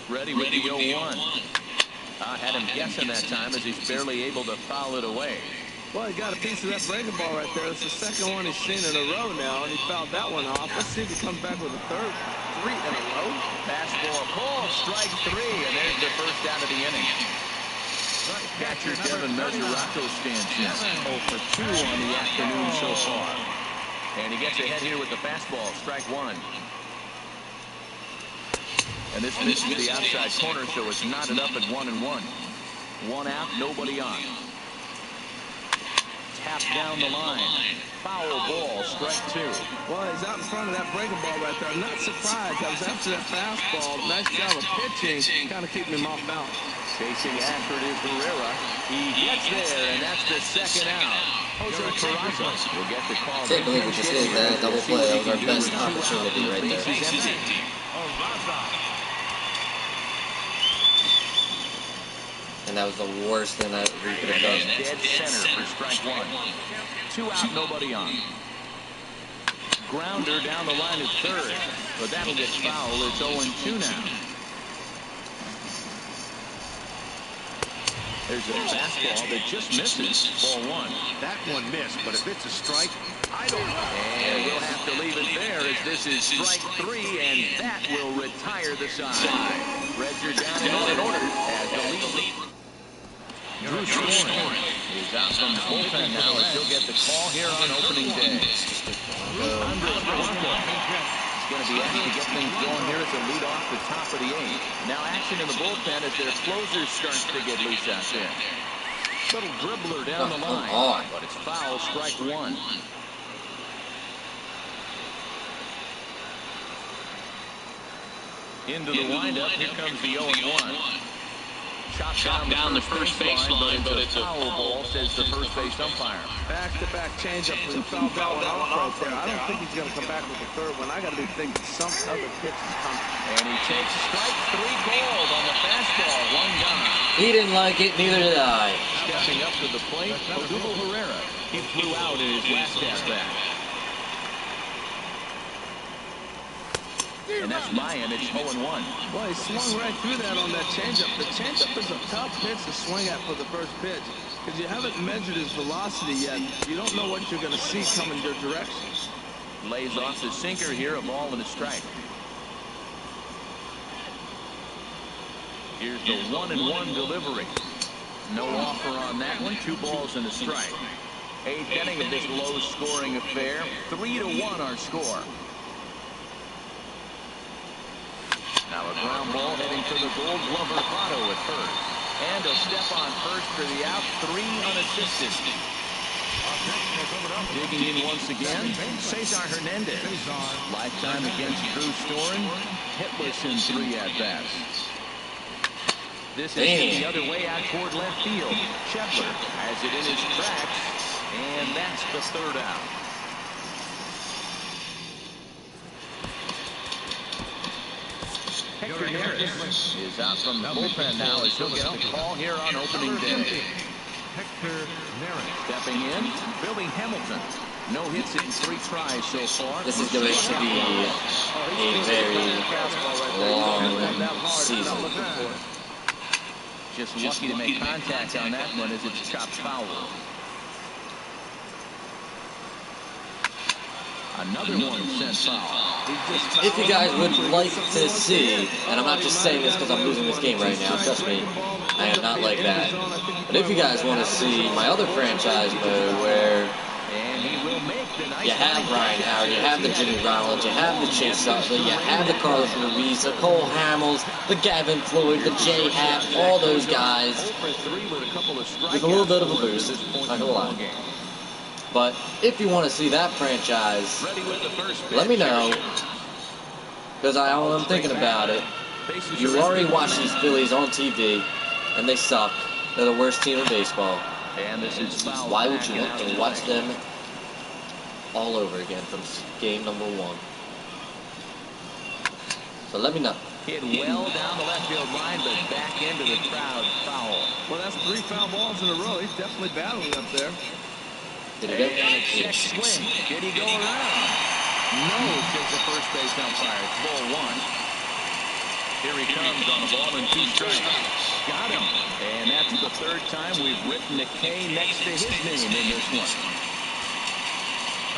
Ready with the 0-1. Had him guessing that time as he's barely able to foul it away. Well, he got a piece of that breaking ball right there. It's the 2nd one he's seen in a row now, and he fouled that one off. Let's see if he comes back with a 3rd. 3 in a row. Fastball, pull, strike 3, and there's the first out of the inning. Catcher Devin Mesoraco stands in. 0 for 2 on the afternoon so far. And he gets ahead here with the fastball, strike 1. And this misses the outside corner, so it's knotted up at 1-1. 1 out, nobody on. Tap down the line. Foul ball, strike 2. Well, he's out in front of that breaking ball right there. I'm not surprised. That was after that fastball. Nice job of pitching, kind of keeping him off balance. Chasing after it is Herrera. He gets there, and that's the 2nd out. Jose Peraza will get the call. Can't believe we just hit that double play. That was our best opportunity right there. And that was the worst thing that we could have done. Dead center for strike 1. 2 out, nobody on. Grounder down the line at 3rd, but that'll get foul. It's 0-2 now. There's a fastball that just misses. Ball one. That one missed, but if it's a strike, I don't know. And we'll have to leave it there as this is strike three, and that will retire the side. Reds are down in order as the lead. Drew Storen is out from the bullpen now as he'll get the call here on opening day. Andre Blanco is going to be asked to get things going here as a lead off the top of the eighth. Now action in the bullpen as their closer starts to get loose out there. Little dribbler down the line, but it's foul, strike one. Into the windup, here comes the 0-1. Chopped down the first baseline, but it's a foul ball, says the first base umpire. Back-to-back changeup, and fouled that one off right there. I don't think he's going to come back with the third one. I got to be thinking some other pitch is coming. And he takes strike three called on the fastball, one gone. He didn't like it, neither did I. Stepping up to the plate, Odubel Herrera. He flew out in his last at-bat. And that's Mayan. It's 0-1. Well, he swung right through that on that changeup. The changeup is a tough pitch to swing at for the first pitch because you haven't measured his velocity yet. You don't know what you're going to see coming your direction. Lays off the sinker here, a ball and a strike. Here's the 1-1 delivery. No offer on that one. 2 balls and a strike. 8th inning of this low-scoring affair. 3-1 our score. Now a ground ball heading for the Gold Glover Votto at first. And a step on first for the out. 3 unassisted. Digging in once again, Cesar Hernandez. Lifetime against Drew Storen. Hitless in 3 at-bats. This is the other way out toward left field. Shepler has it in his tracks. And that's the 3rd out. Hector Neris is out from the bullpen now as he'll get the call here on opening day. Hector Neris. Stepping in, Billy Hamilton. No hits in 3 tries so far. This is going to be a very long season. Just lucky to make contact on that one as it's chopped foul. Another one sent foul. If you guys would like to see, and I'm not just saying this because I'm losing this game right now, trust me, I am not like that. But if you guys want to see my other franchise mode where you have Ryan Howard, you have the Jimmy Rollins, you have the Chase Sutton, you have the Carlos Ruiz, the Cole Hamels, the Gavin Floyd, the J Happ, all those guys. With a little bit of a boost, not gonna lie. But if you want to see that franchise, let me know, because I'm thinking about it. You already watched these Phillies on TV, and they suck. They're the worst team in baseball. Why would you want to watch them all over again from game number 1? So let me know. Hit well down the left field line, but back into the crowd. Foul. Well, that's 3 foul balls in a row. He's definitely battling up there. Did he get And a check swing. Did he go around? No, says the first base umpire. It's ball 1. Here he comes on a ball and 2 strikes. Got him. And that's the 3rd time we've written a K next to his name in this one.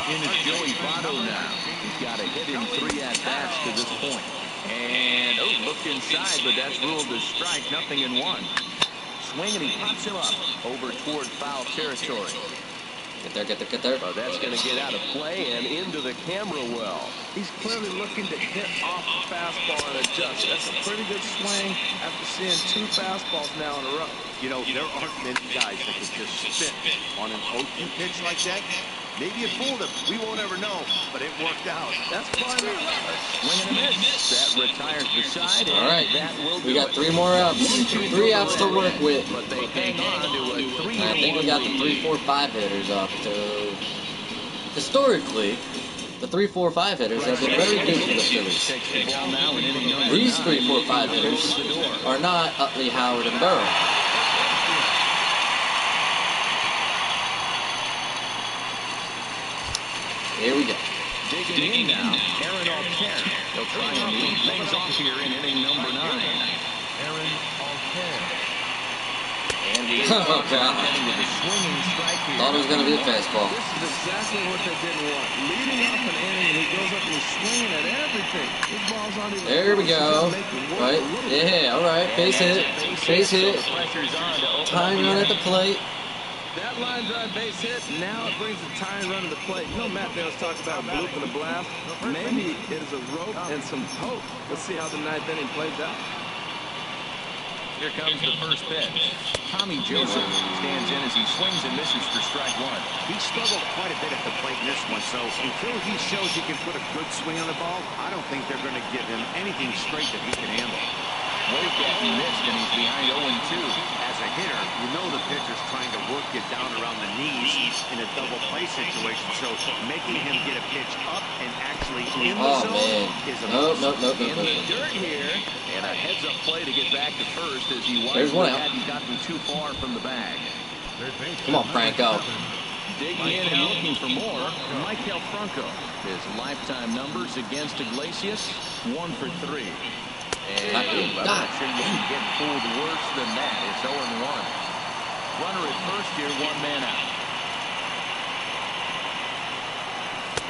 In is Joey Votto now. He's got a hit in 3 at-bats to this point. And, looked inside, but that's ruled a strike. Nothing in 1. Swing, and he pops him up over toward foul territory. Get there. Oh, that's going to get out of play and into the camera well. He's clearly looking to hit off the fastball and adjust. That's a pretty good swing after seeing 2 fastballs now in a row. You know, there aren't many guys that can just spit on an 0-2 pitch like that. Maybe it fooled him. We won't ever know, but it worked out. That's fine. Swing and a miss. That retires the side. All right. That will We got 3 more outs. 3 outs to work with. But they hang on to a 3-1. I think we got the 3, 4, 5 hitters up. So historically, the 3, 4, 5 hitters have been very good for the Phillies. These 3, 4, 5 hitters are not Utley, Howard, and Burrow. Here we go. Digging in now, Aaron Alter. They'll try and lead things off here in inning number 9. Aaron Alter. And we Oh, God. with a swinging strike here. Thought it was going to be a fastball. This is exactly what they didn't want. Leading off an inning, and he goes up and he's swinging at everything. His balls aren't even There we go. Right. Yeah, all right. Base hit. Base hit. Time run at the plate. That line drive base hit, now it brings the tying run to the plate. You know, Matt Dale's talked about bloop and a blast. Maybe it is a rope and some hope. Let's see how the ninth inning plays out. Here comes the first pitch. Tommy Joseph stands in as he swings and misses for strike one. He struggled quite a bit at the plate in this one, so until he shows he can put a good swing on the ball, I don't think they're going to give him anything straight that he can handle. Wake that missed, and he's behind 0-2. As a hitter, you know the pitcher's trying to work you down around the knees in a double play situation, so making him get a pitch up and actually in the zone is a Nope. In the dirt here, and a heads-up play to get back to first as he wisely hadn't gotten too far from the bag. Come on, Franco. Digging in and looking for more, Michael Franco. His lifetime numbers against Iglesias, 1 for 3. And God. shouldn't get fooled worse than that. It's 0-1. Runner at first here, 1 man out.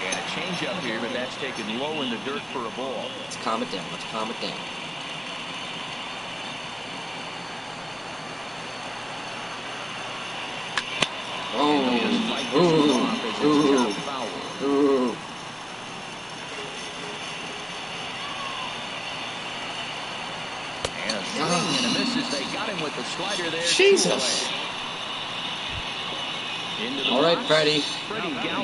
And a changeup here, but that's taken low in the dirt for a ball. Let's calm it down. Let's calm it down. Ooh. And a swing and a miss as they got him with the slider there. Jesus. All right, Freddie.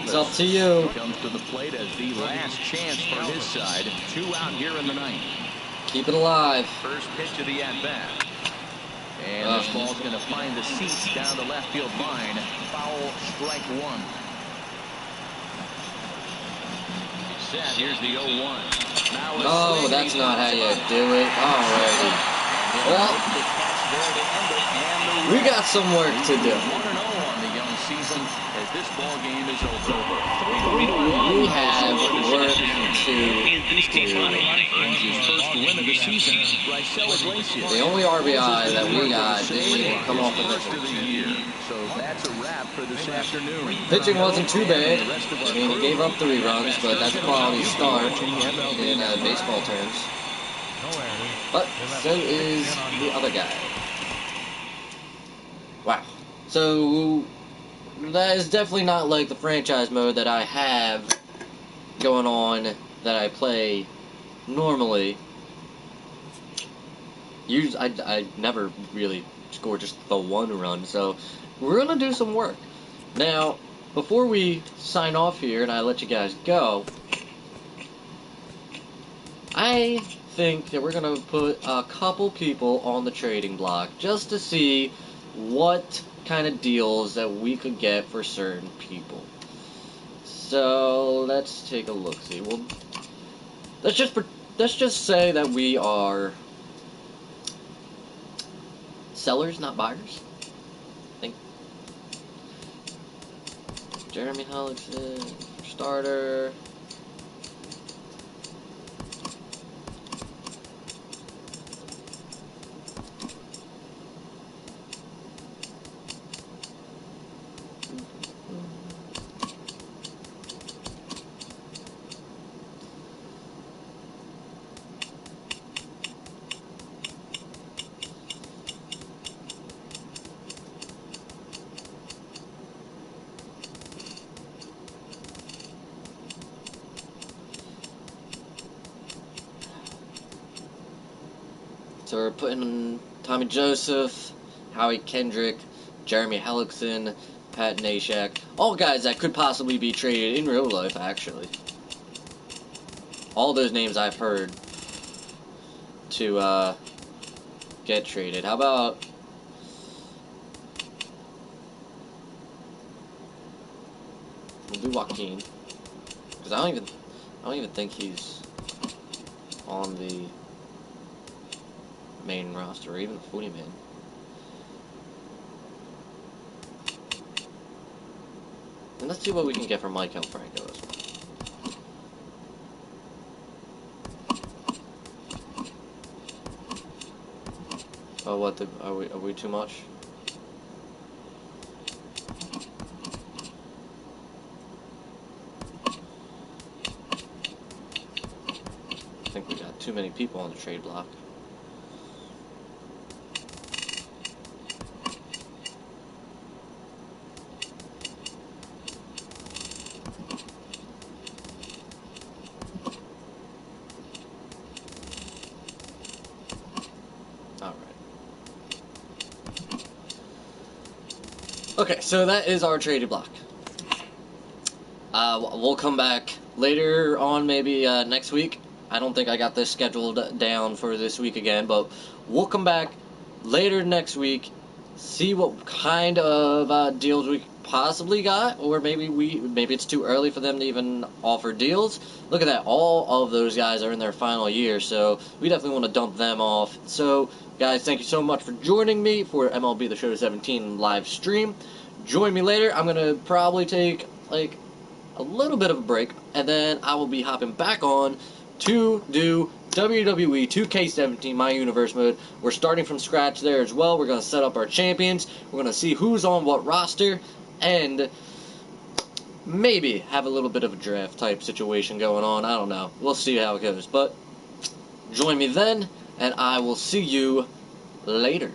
It's up to you. Comes to the plate as the last chance for his side. 2 out here in the ninth. Keep it alive. First pitch of the at-bat. And this ball's going to find the seats down the left field line. Foul, strike 1. Set. Here's the 0-1. No, that's not how you do it. Alrighty. Well, we got some work to do. 1-0 on the young season as this ball game is over. We have work to do. Earns his first win of the season. The only RBI that we got didn't come off of the year. So that's a wrap for this afternoon. Pitching wasn't too bad. I mean, he gave up 3 runs, but that's a quality start in baseball terms. But so is the other guy. Wow. So that is definitely not like the franchise mode that I have going on that I play normally. Usually, I never really score just the 1 run, so we're gonna do some work. Now, before we sign off here and I let you guys go, I think that we're gonna put a couple people on the trading block just to see what kind of deals that we could get for certain people. So let's take a look. See, well, let's just say that we are sellers, not buyers. I think Jeremy Hellickson, starter. So we're putting Tommy Joseph, Howie Kendrick, Jeremy Hellickson, Pat Neshek, all guys that could possibly be traded in real life, actually. All those names I've heard to get traded. How about we'll do Joaquin, because I don't even think he's on the main roster, or even the 40 man. And let's see what we can get from Michael Franco as well. Oh, what? Are we too much? too many people on the trade block. Okay, so that is our trading block. We'll come back later on, maybe next week. I don't think I got this scheduled down for this week again, but we'll come back later next week, see what kind of deals we possibly got, or maybe it's too early for them to even offer deals. Look at that, all of those guys are in their final year, so we definitely want to dump them off. So, guys, thank you so much for joining me for MLB The Show 17 live stream. Join me later. I'm gonna probably take like a little bit of a break, and then I will be hopping back on to do WWE 2K17 My Universe mode. We're starting from scratch there as well. We're going to set up our champions. We're going to see who's on what roster, and maybe have a little bit of a draft type situation going on. I don't know. We'll see how it goes. But join me then, and I will see you later.